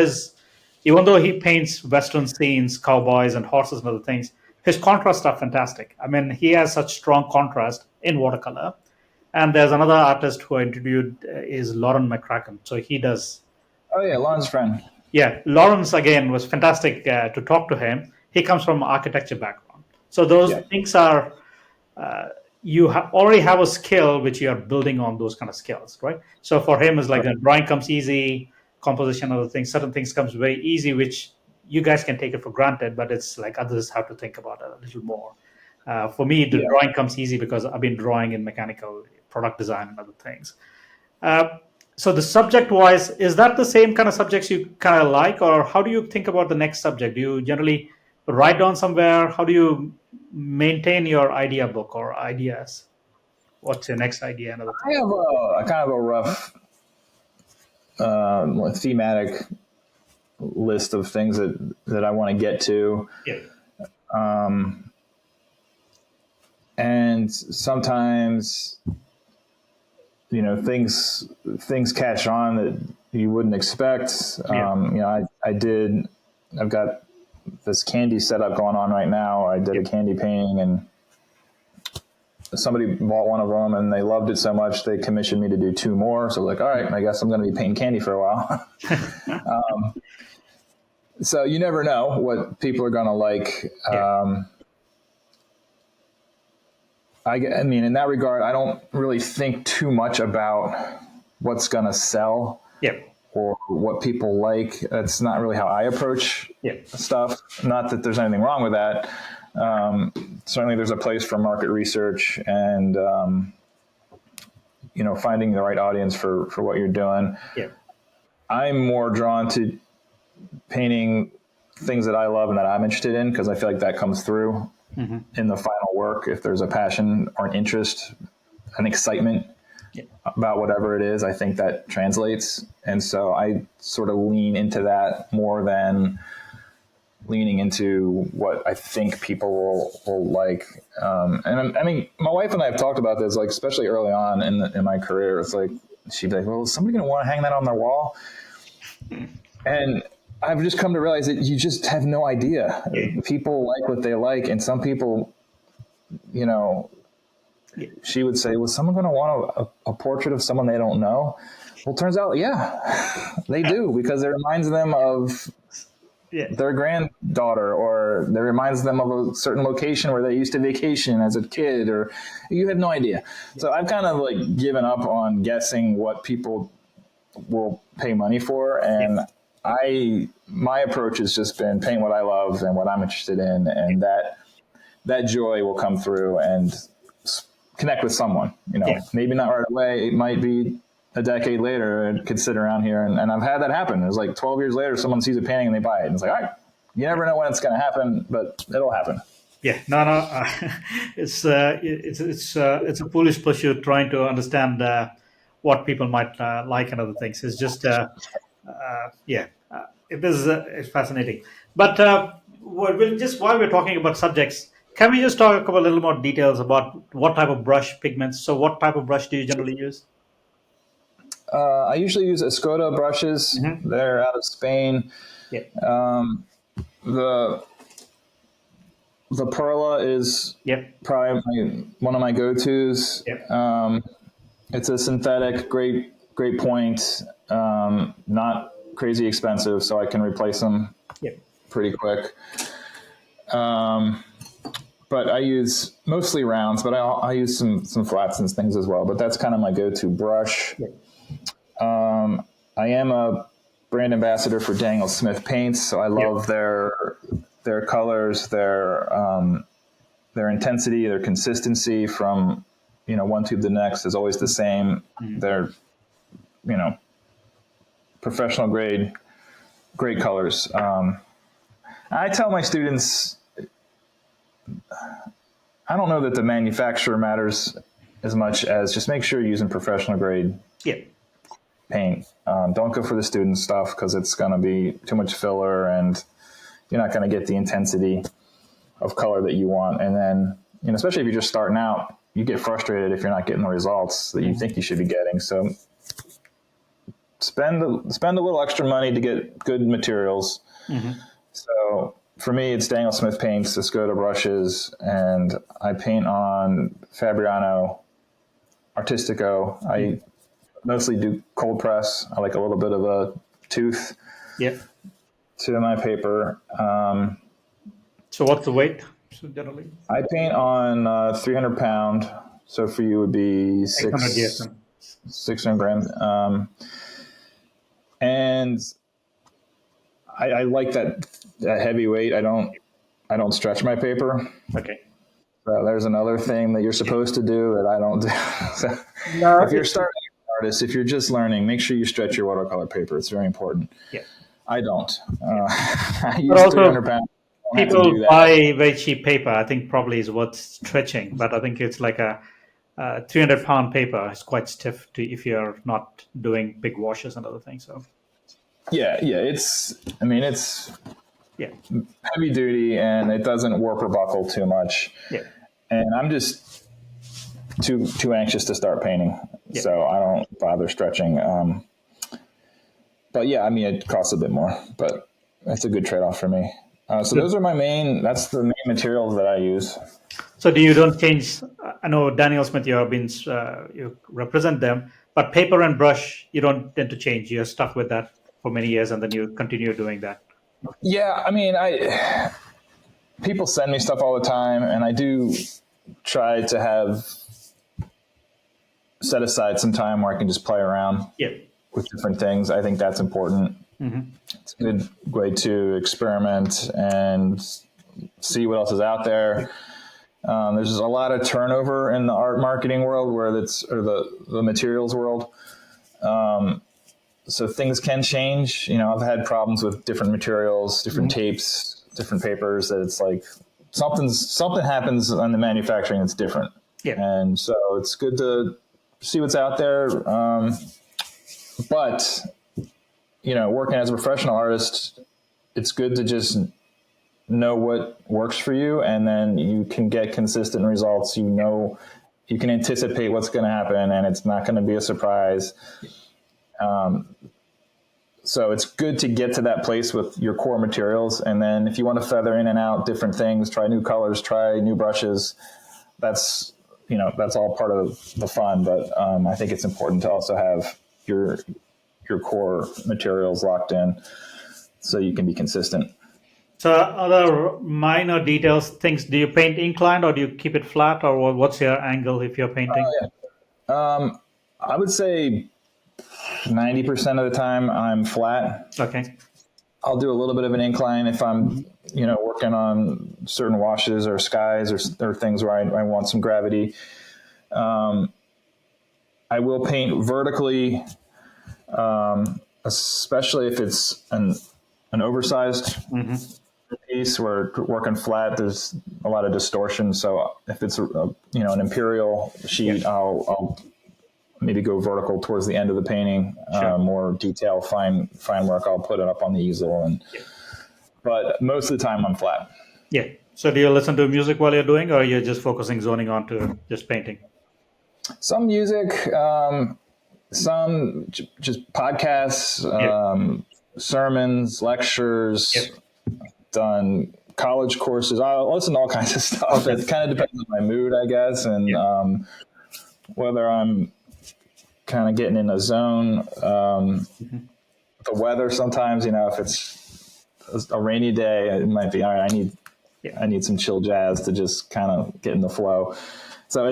even though he paints Western scenes, cowboys and horses and other things, his contrasts are fantastic. I mean, he has such strong contrast in watercolor. And there's another artist who I interviewed is Lauren McCracken. So he does.
Oh, yeah, Lauren's friend.
Yeah, Lawrence, again, was fantastic to talk to him. he comes from architecture background. So those
Yeah.
things are, you already have a skill which you are building on those kind of skills, right? So for him, it's like the drawing comes easy, composition, other things, certain things comes very easy, which you guys can take it for granted, but it's like others have to think about it a little more. For me, the
Yeah.
drawing comes easy because I've been drawing in mechanical product design and other things. Uh, so the subject wise, is that the same kind of subjects you kind of like, or how do you think about the next subject? Do you generally write down somewhere? How do you maintain your idea book or ideas? What's your next idea and other
I
things?
have a kind of a rough thematic list of things that I want to get to.
Yeah.
And sometimes, things catch on that you wouldn't expect.
Yeah.
I've got this candy setup going on right now. I did a candy painting, and somebody bought one of them and they loved it so much they commissioned me to do two more. So like, all right, I guess I'm going to be painting candy for a while. So you never know what people are going to like.
Yeah.
I mean, in that regard, I don't really think too much about what's going to sell
Yeah.
or what people like. That's not really how I approach
Yeah.
stuff. Not that there's anything wrong with that. Certainly there's a place for market research and, finding the right audience for what you're doing.
Yeah.
I'm more drawn to painting things that I love and that I'm interested in, because I feel like that comes through in the final work. If there's a passion or an interest, an excitement about whatever it is, I think that translates. And so I sort of lean into that more than leaning into what I think people will like. And I mean, my wife and I have talked about this, like, especially early on in my career. It's like, she'd be like, well, is somebody going to want to hang that on their wall? And I've just come to realize that you just have no idea. People like what they like. And some people, she would say, was someone going to want a portrait of someone they don't know? Well, it turns out, yeah, they do, because it reminds them of their granddaughter, or it reminds them of a certain location where they used to vacation as a kid, or you have no idea. So I've kind of like given up on guessing what people will pay money for. And my approach has just been paint what I love and what I'm interested in. And that joy will come through and connect with someone, maybe not right away. It might be a decade later. It could sit around here. And I've had that happen. It was like 12 years later, someone sees a painting and they buy it. And it's like, all right, you never know when it's going to happen, but it'll happen.
Yeah, no. It's a foolish pursuit trying to understand what people might like and other things. It's just, it's fascinating. But we'll just, while we're talking about subjects, can we just talk about a little more details about what type of brush pigments? So, what type of brush do you generally use?
I usually use Escoda brushes. They're out of Spain.
Yeah.
The Perla is probably one of my go-tos. It's a synthetic, great point, not crazy expensive, so I can replace them pretty quick. But I use mostly rounds, but I use some flats and things as well. But that's kind of my go-to brush. I am a brand ambassador for Daniel Smith paints, so I love their colors, their intensity, their consistency from one tube to the next is always the same. They're professional grade, great colors. I tell my students, I don't know that the manufacturer matters as much as just make sure you're using professional grade paint. Don't go for the student stuff, because it's going to be too much filler and you're not going to get the intensity of color that you want. And then, especially if you're just starting out, you get frustrated if you're not getting the results that you think you should be getting. So spend a little extra money to get good materials. So for me, it's Daniel Smith paints, Escoda brushes, and I paint on Fabriano Artistico. I mostly do cold press. I like a little bit of a tooth to my paper.
So what's the weight generally?
I paint on 300 pound. So for you would be
600 GSM.
600 grams. And I like that heavy weight. I don't stretch my paper.
Okay.
There's another thing that you're supposed to do that I don't do. So
No,
if you're starting as an artist, if you're just learning, make sure you stretch your watercolor paper. It's very important.
Yeah.
I don't. I
But
use
also,
300 pounds.
people buy very cheap paper. I think probably is worth stretching, but I think it's like a 300-pound paper is quite stiff if you're not doing big washes and other things. So
Yeah. It's
yeah,
heavy duty and it doesn't warp or buckle too much.
yeah.
And I'm just too anxious to start painting, so I don't bother stretching. But yeah, it costs a bit more, but it's a good trade-off for me. So those are that's the main materials that I use.
So you don't change? I know Daniel Smith, you represent them, but paper and brush, you don't tend to change. You're stuck with that for many years, and then you continue doing that.
Yeah, people send me stuff all the time, and I do try to have set aside some time where I can just play around with different things. I think that's important. Mm-hmm. It's a good way to experiment and see what else is out there. There's a lot of turnover in the art marketing world or the materials world. So things can change. I've had problems with different materials, different tapes, different papers that it's like something happens on the manufacturing that's different. Yeah. And so it's good to see what's out there. But, working as a professional artist, it's good to just know what works for you, and then you can get consistent results. You can anticipate what's going to happen, and it's not going to be a surprise. So it's good to get to that place with your core materials. And then if you want to feather in and out different things, try new colors, try new brushes, that's all part of the fun. But I think it's important to also have your core materials locked in so you can be consistent.
So other minor details, things, do you paint inclined or do you keep it flat, or what's your angle if you're painting?
I would say 90% of the time I'm flat.
Okay.
I'll do a little bit of an incline if I'm, working on certain washes or skies or things where I want some gravity. I will paint vertically, especially if it's an oversized piece where working flat, there's a lot of distortion. So if it's an imperial sheet, I'll maybe go vertical towards the end of the painting. Sure. More detail, fine work, I'll put it up on the easel. But most of the time I'm flat.
Yeah. So do you listen to music while you're doing, or you're just zoning on to just painting?
Some music, some just podcasts, sermons, lectures, done college courses. I'll listen to all kinds of stuff. It kind of depends on my mood, I guess, and whether I'm kind of getting in a zone. The weather sometimes, if it's a rainy day, it might be all right. I need some chill jazz to just kind of get in the flow. So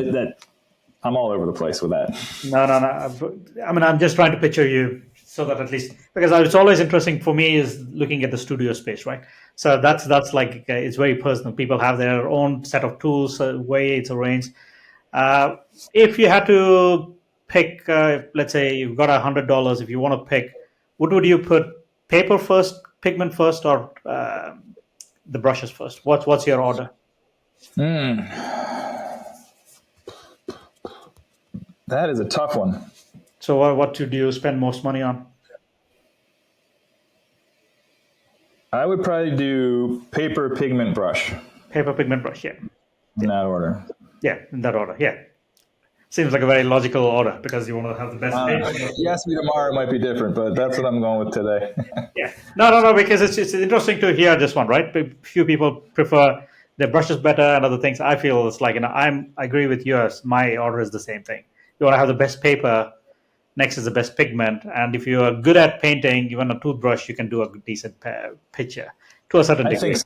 I'm all over the place with that. No.
I'm just trying to picture you so that at least, because it's always interesting for me is looking at the studio space, right? So that's like, it's very personal. People have their own set of tools, way it's arranged. If you had to pick, let's say you've got $100, if you want to pick, what would you put? Paper first, pigment first, or the brushes first? What's your order?
That is a tough one.
So what do you spend most money on?
I would probably do paper, pigment, brush.
Paper, pigment, brush, yeah.
In that order.
Yeah, in that order, yeah. Seems like a very logical order because you want to have the best paper.
You ask me tomorrow, it might be different, but that's what I'm going with today.
Yeah. No, because it's interesting to hear this one, right? Few people prefer their brushes better and other things. I feel it's like, I agree with yours. My order is the same thing. You want to have the best paper, next is the best pigment. And if you are good at painting, even a toothbrush, you can do a decent picture to a certain degree.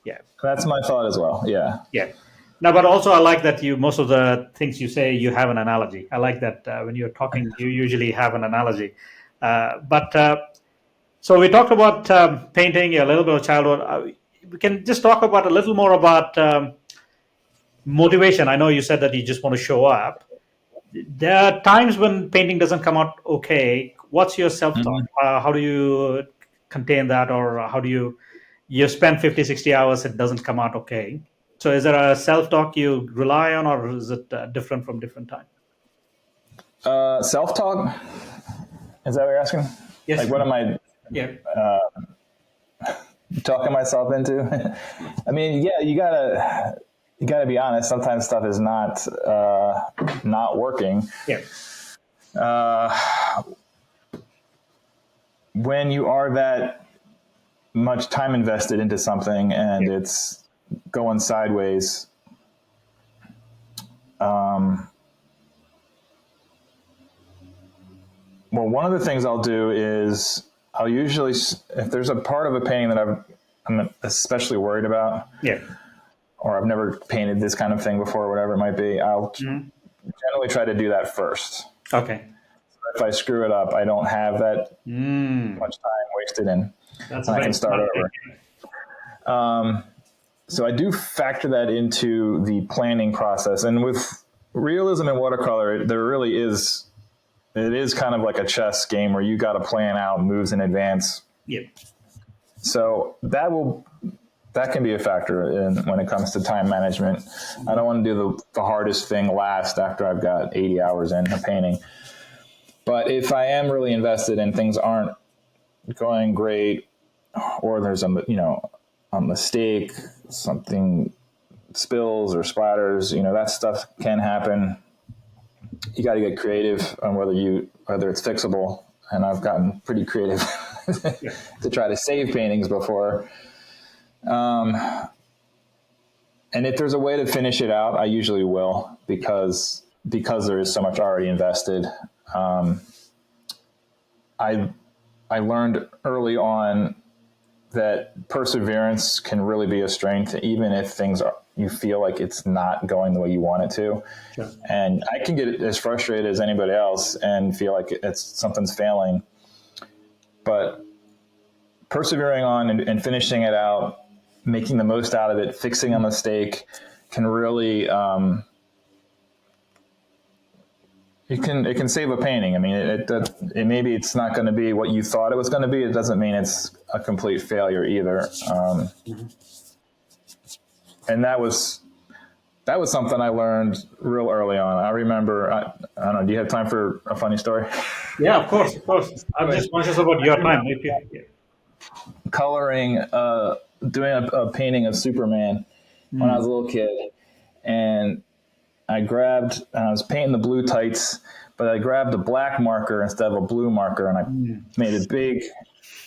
Yeah.
That's my thought as well. Yeah.
Yeah. No, but also I like that most of the things you say, you have an analogy. I like that when you're talking, you usually have an analogy. So we talked about painting, a little bit of childhood. We can just talk about a little more about motivation. I know you said that you just want to show up. There are times when painting doesn't come out okay. What's your self-talk?
Mhm.
How do you contain that, or how do you spend 50, 60 hours, it doesn't come out okay? So is there a self-talk you rely on, or is it different from different time?
Self-talk? Is that what you're asking?
Yes.
Like, what am I
Yeah.
talking myself into? I mean, yeah, you gotta be honest. Sometimes stuff is not working.
Yeah.
When you are that much time invested into something and it's going sideways, well, one of the things I'll do is I'll usually, if there's a part of a painting that I'm especially worried about,
Yeah.
or I've never painted this kind of thing before, whatever it might be, I'll generally try to do that first.
Okay.
If I screw it up, I don't have that much time wasted in, and I can start over. So I do factor that into the planning process. And with realism and watercolor, there really is, it is kind of like a chess game where you got to plan out moves in advance.
Yeah.
So that can be a factor when it comes to time management. I don't want to do the hardest thing last after I've got 80 hours in a painting. But if I am really invested and things aren't going great, or there's a mistake, something spills or splatters, that stuff can happen. You got to get creative on whether it's fixable. And I've gotten pretty creative to try to save paintings before. And if there's a way to finish it out, I usually will, because there is so much already invested. I learned early on that perseverance can really be a strength, even if you feel like it's not going the way you want it to.
Sure.
And I can get as frustrated as anybody else and feel like something's failing. But persevering on and finishing it out, making the most out of it, fixing a mistake can really it can save a painting. I mean, it maybe it's not going to be what you thought it was going to be. It doesn't mean it's a complete failure either. And that was something I learned real early on. I remember, I don't know, do you have time for a funny story?
Yeah, of course. I'm just conscious about your time.
Coloring, doing a painting of Superman when I was a little kid, and I was painting the blue tights, but I grabbed a black marker instead of a blue marker, and I made it big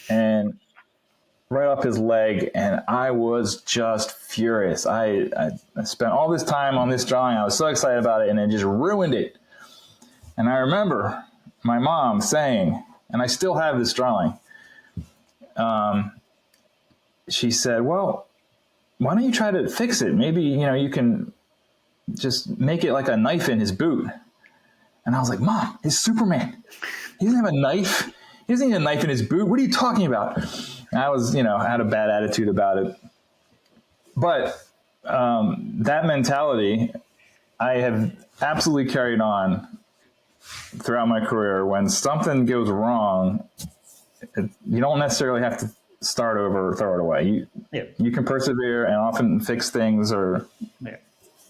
and right up his leg, and I was just furious. I spent all this time on this drawing. I was so excited about it, and it just ruined it. And I remember my mom saying, and I still have this drawing, she said, well, why don't you try to fix it? Maybe, you can just make it like a knife in his boot. And I was like, Mom, it's Superman. He doesn't have a knife. He doesn't need a knife in his boot. What are you talking about? And I was, I had a bad attitude about it. But that mentality, I have absolutely carried on throughout my career. When something goes wrong, you don't necessarily have to start over or throw it away. You can persevere and often fix things or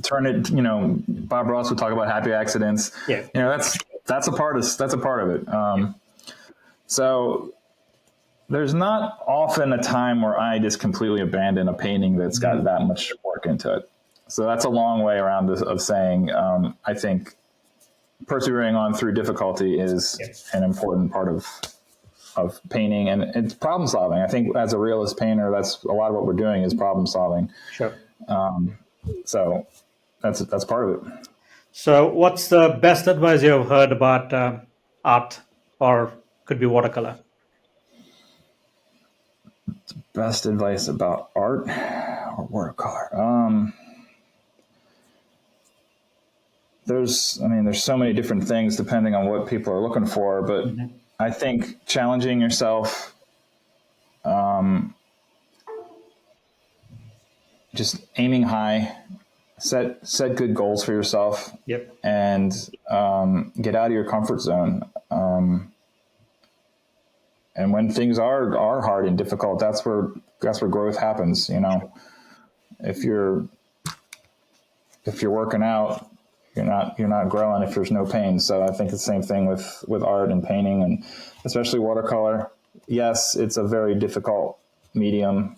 turn it. Bob Ross would talk about happy accidents. That's a part of it. So there's not often a time where I just completely abandon a painting that's got that much work into it. So that's a long way around of saying I think persevering on through difficulty is an important part of painting, and it's problem solving. I think as a realist painter, that's a lot of what we're doing is problem solving.
Sure.
So that's part of it.
So what's the best advice you've heard about art, or could be watercolor?
Best advice about art or watercolor. There's so many different things depending on what people are looking for, but I think challenging yourself, just aiming high, set good goals for yourself, and get out of your comfort zone. And when things are hard and difficult, that's where growth happens. If you're working out, you're not growing if there's no pain. So I think the same thing with art and painting, and especially watercolor. Yes, it's a very difficult medium.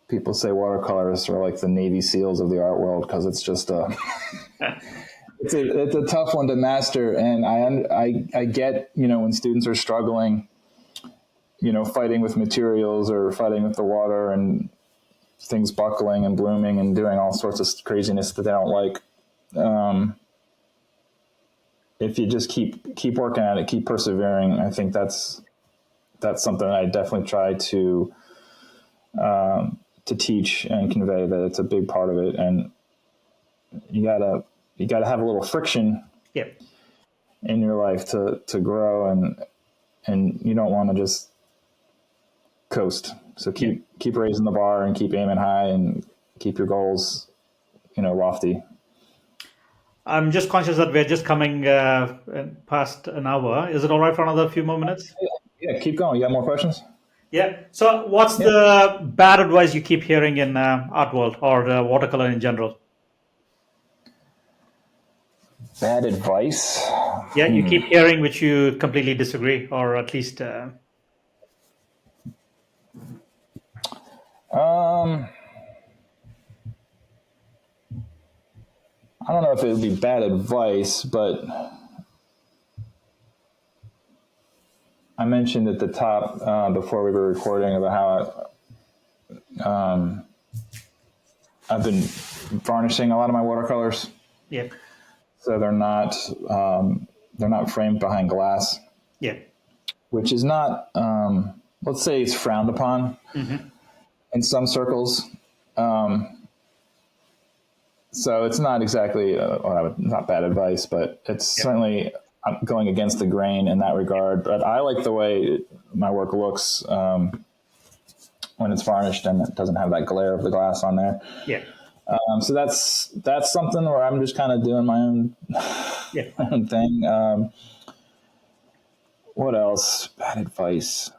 People say watercolorists are like the Navy SEALs of the art world because it's just it's a tough one to master. And I get, when students are struggling, fighting with materials or fighting with the water and things buckling and blooming and doing all sorts of craziness that they don't like. If you just keep working at it, keep persevering, I think that's something I definitely try to teach and convey, that it's a big part of it. And you gotta have a little friction in your life to grow, and you don't want to just coast. So keep raising the bar and keep aiming high and keep your goals, lofty. I'm
just conscious that we're just coming past an hour. Is it all right for another few more minutes?
Yeah, keep going. You got more questions?
Yeah. So what's the bad advice you keep hearing in art world or watercolor in general?
Bad advice?
Yeah, you keep hearing which you completely disagree, or at least...
I don't know if it would be bad advice, but I mentioned at the top before we were recording about how I've been varnishing a lot of my watercolors.
Yeah.
So they're not framed behind glass.
Yeah.
Which is not, let's say, it's frowned upon in some circles. So it's not exactly not bad advice, but it's certainly going against the grain in that regard. But I like the way my work looks when it's varnished and it doesn't have that glare of the glass on there.
Yeah.
So that's something where I'm just kind of doing my own, my own thing. What else? Bad advice.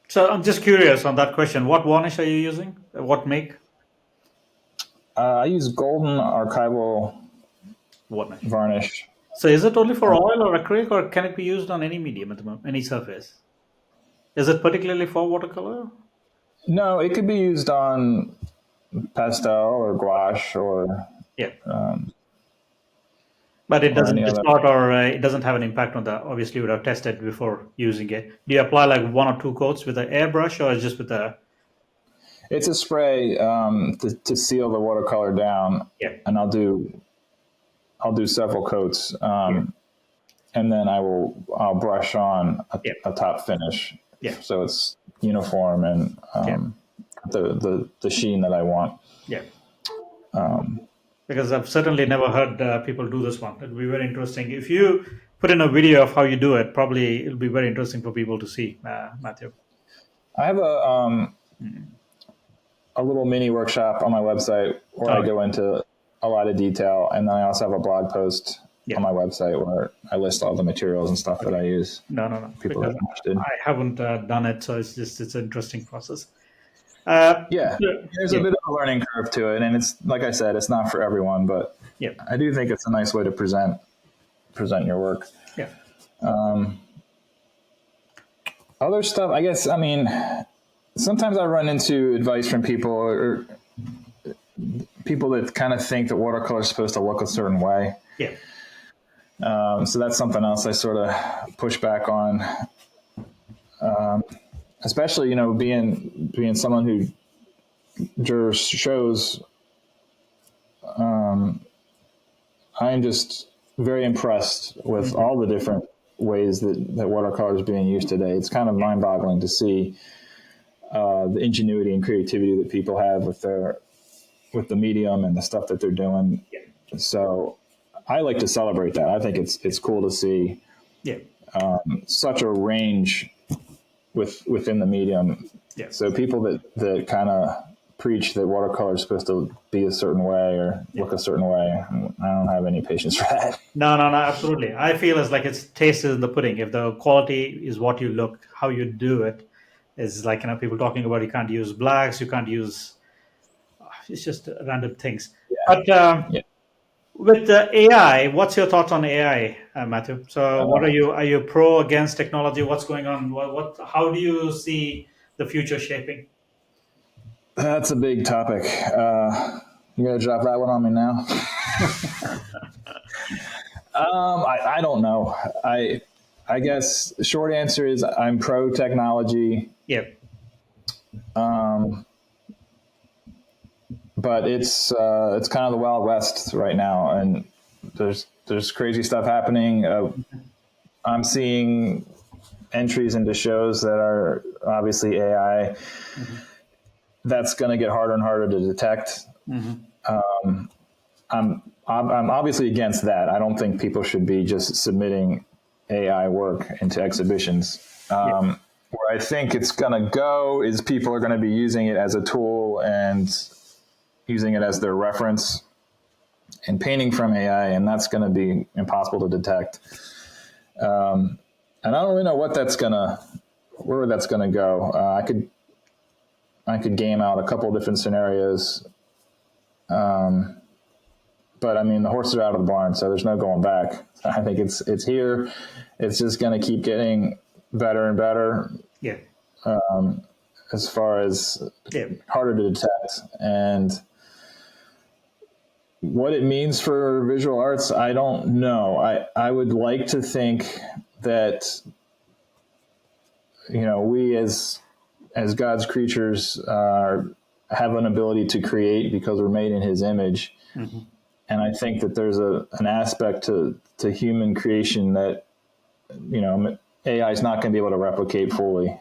So I'm just curious on that question. What varnish are you using? What make?
I use golden archival varnish.
So is it only for oil or acrylic, or can it be used on any medium at the moment, any surface? Is it particularly for watercolor?
No, it could be used on pastel or gouache or
but it doesn't distort or it doesn't have an impact on the. Obviously, you would have tested before using it. Do you apply like 1 or 2 coats with an airbrush, or just with a?
It's a spray to seal the watercolor down, and I'll do several coats, and then I'll brush on a top finish, so it's uniform and the sheen that I want.
Yeah. Because I've certainly never heard people do this one. It'd be very interesting if you put in a video of how you do it. Probably it'll be very interesting for people to see, Matthew.
I have a little mini workshop on my website where I go into a lot of detail, and then I also have a blog post on my website where I list all the materials and stuff that I use.
No.
People are interested.
I haven't done it, so it's an interesting process.
There's a bit of a learning curve to it, and it's like I said, it's not for everyone, but I do think it's a nice way to present your work.
Yeah.
Other stuff, I guess. I mean, sometimes I run into advice from people or people that kind of think that watercolor is supposed to look a certain way.
Yeah.
So that's something else I sort of push back on. Especially, being someone who jurors shows, I'm just very impressed with all the different ways that watercolor is being used today. It's kind of mind-boggling to see the ingenuity and creativity that people have with the medium and the stuff that they're doing.
Yeah.
So I like to celebrate that. I think it's cool to see
Yeah.
such a range within the medium.
Yeah.
So people that kind of preach that watercolor is supposed to be a certain way or look a certain way, I don't have any patience for that.
No, absolutely. I feel it's like it's taste is in the pudding. If the quality is what you look, how you do it is like, people talking about you can't use blacks, you can't use, it's just random things. But
Yeah.
with the AI, what's your thoughts on AI, Matthew? So what are you pro, against technology? What's going on? How do you see the future shaping?
That's a big topic. You gonna drop that one on me now? I don't know. I guess the short answer is I'm pro technology.
Yeah.
But it's kind of the Wild West right now, and there's crazy stuff happening. I'm seeing entries into shows that are obviously AI. Mm-hmm. That's going to get harder and harder to detect. Mm-hmm. I'm obviously against that. I don't think people should be just submitting AI work into exhibitions. Where I think it's going to go is people are going to be using it as a tool and using it as their reference and painting from AI, and that's going to be impossible to detect. And I don't really know where that's going to go. I could game out a couple of different scenarios. But I mean, the horses are out of the barn, so there's no going back. I think it's here. It's just going to keep getting better and better.
Yeah.
As far as harder to detect. And what it means for visual arts, I don't know. I would like to think that, we as God's creatures have an ability to create because we're made in His image. Mm-hmm. And I think that there's an aspect to human creation that, AI is not going to be able to replicate fully.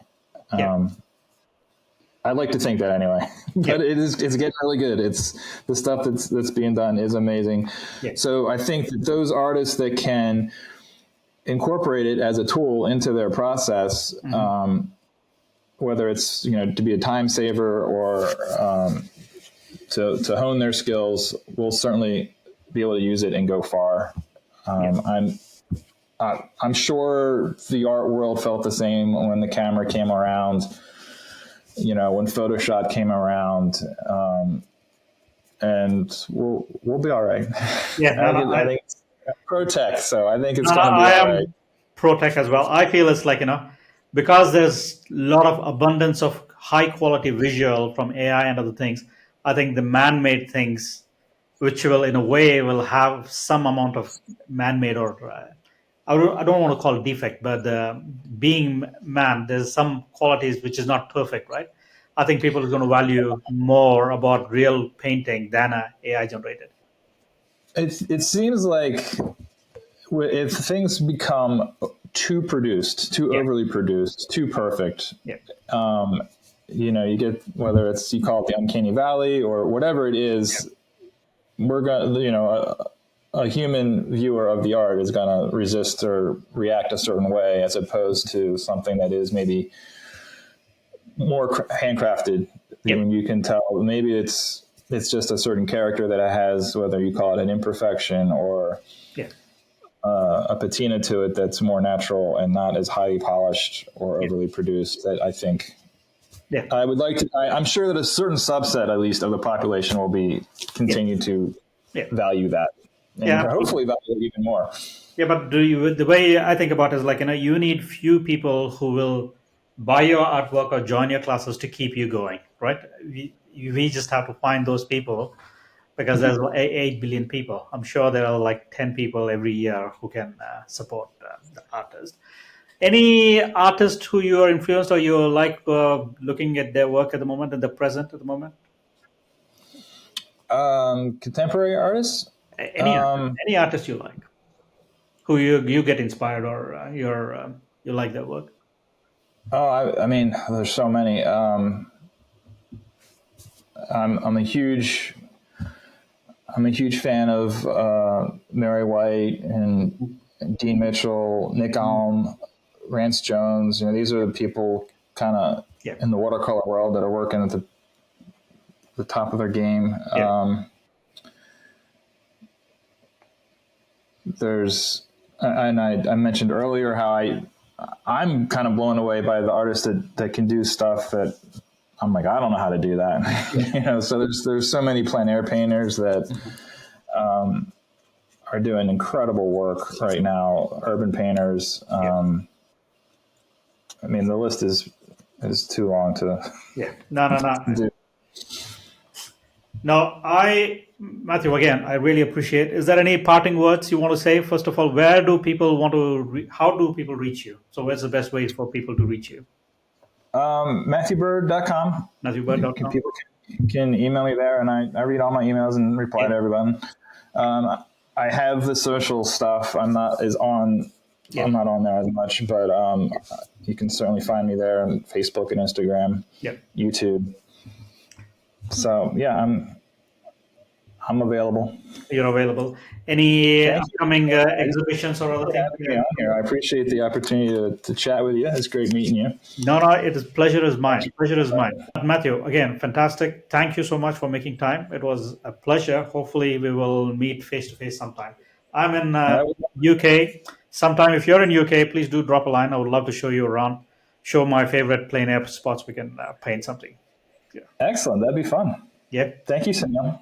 I'd like to think that anyway, but it's getting really good. It's the stuff that's being done is amazing. Yeah. So I think that those artists that can incorporate it as a tool into their process, mm-hmm. Whether it's, to be a time saver or to hone their skills, will certainly be able to use it and go far. I'm sure the art world felt the same when the camera came around. When Photoshop came around, and we'll be all right.
Yeah,
I think it's pro tech, so I think it's going to be all right.
Pro tech as well. I feel it's like, because there's a lot of abundance of high quality visual from AI and other things. I think the man-made things, which will in a way will have some amount of man-made or I don't want to call it defect, but being man, there's some qualities which is not perfect, right? I think people are going to value more about real painting than AI generated.
It seems like if things become too produced, too overly produced, too perfect, you get, whether it's, you call it the uncanny valley or whatever it is, we're going to, a human viewer of the art is going to resist or react a certain way, as opposed to something that is maybe more handcrafted. When you can tell, maybe it's just a certain character that it has, whether you call it an imperfection or a patina to it that's more natural and not as highly polished or overly produced. That I think. I would like to. I'm sure that a certain subset, at least, of the population will continue to value that. And hopefully value it even more.
Yeah, but the way I think about it is like, you need few people who will buy your artwork or join your classes to keep you going, right? We just have to find those people, because there's 8 billion people. I'm sure there are like 10 people every year who can support the artist. Any artist who you are influenced or you like looking at their work at the moment, at the present at the moment?
Contemporary artists?
Any artist you like, who you get inspired or you like their work?
Oh, I mean, there's so many. I'm a huge fan of Mary White and Dean Mitchell, Nick Alm, Rance Jones. These are the people kind of
Yeah,
in the watercolor world that are working at the top of their game.
yeah,
I mentioned earlier how I'm kind of blown away by the artists that can do stuff that I'm like, I don't know how to do that. So there's so many plein air painters that are doing incredible work right now. Urban painters.
yeah,
I mean, the list is too long to
yeah. No, no, no.
do.
No, Matthew, again, I really appreciate. Is there any parting words you want to say? First of all, where do people want to? How do people reach you? So, where's the best way for people to reach you?
MatthewBird.com.
MatthewBird.com.
People can email me there, and I read all my emails and reply to everyone. I have the social stuff. I'm not on there as much, but you can certainly find me there on Facebook and Instagram,
Yeah.
YouTube. So yeah, I'm available.
You're available. Any
Thank you.
upcoming exhibitions or other things?
Having me on here. I appreciate the opportunity to chat with you. It's great meeting you.
No, no, it is pleasure is mine. Pleasure is mine. Matthew, again, fantastic. Thank you so much for making time. It was a pleasure. Hopefully, we will meet face to face sometime. I'm in UK. Sometime, if you're in UK, please do drop a line. I would love to show you around. Show my favorite plein air spots. We can paint something. Yeah.
Excellent. That'd be fun.
Yep.
Thank you, Sunil.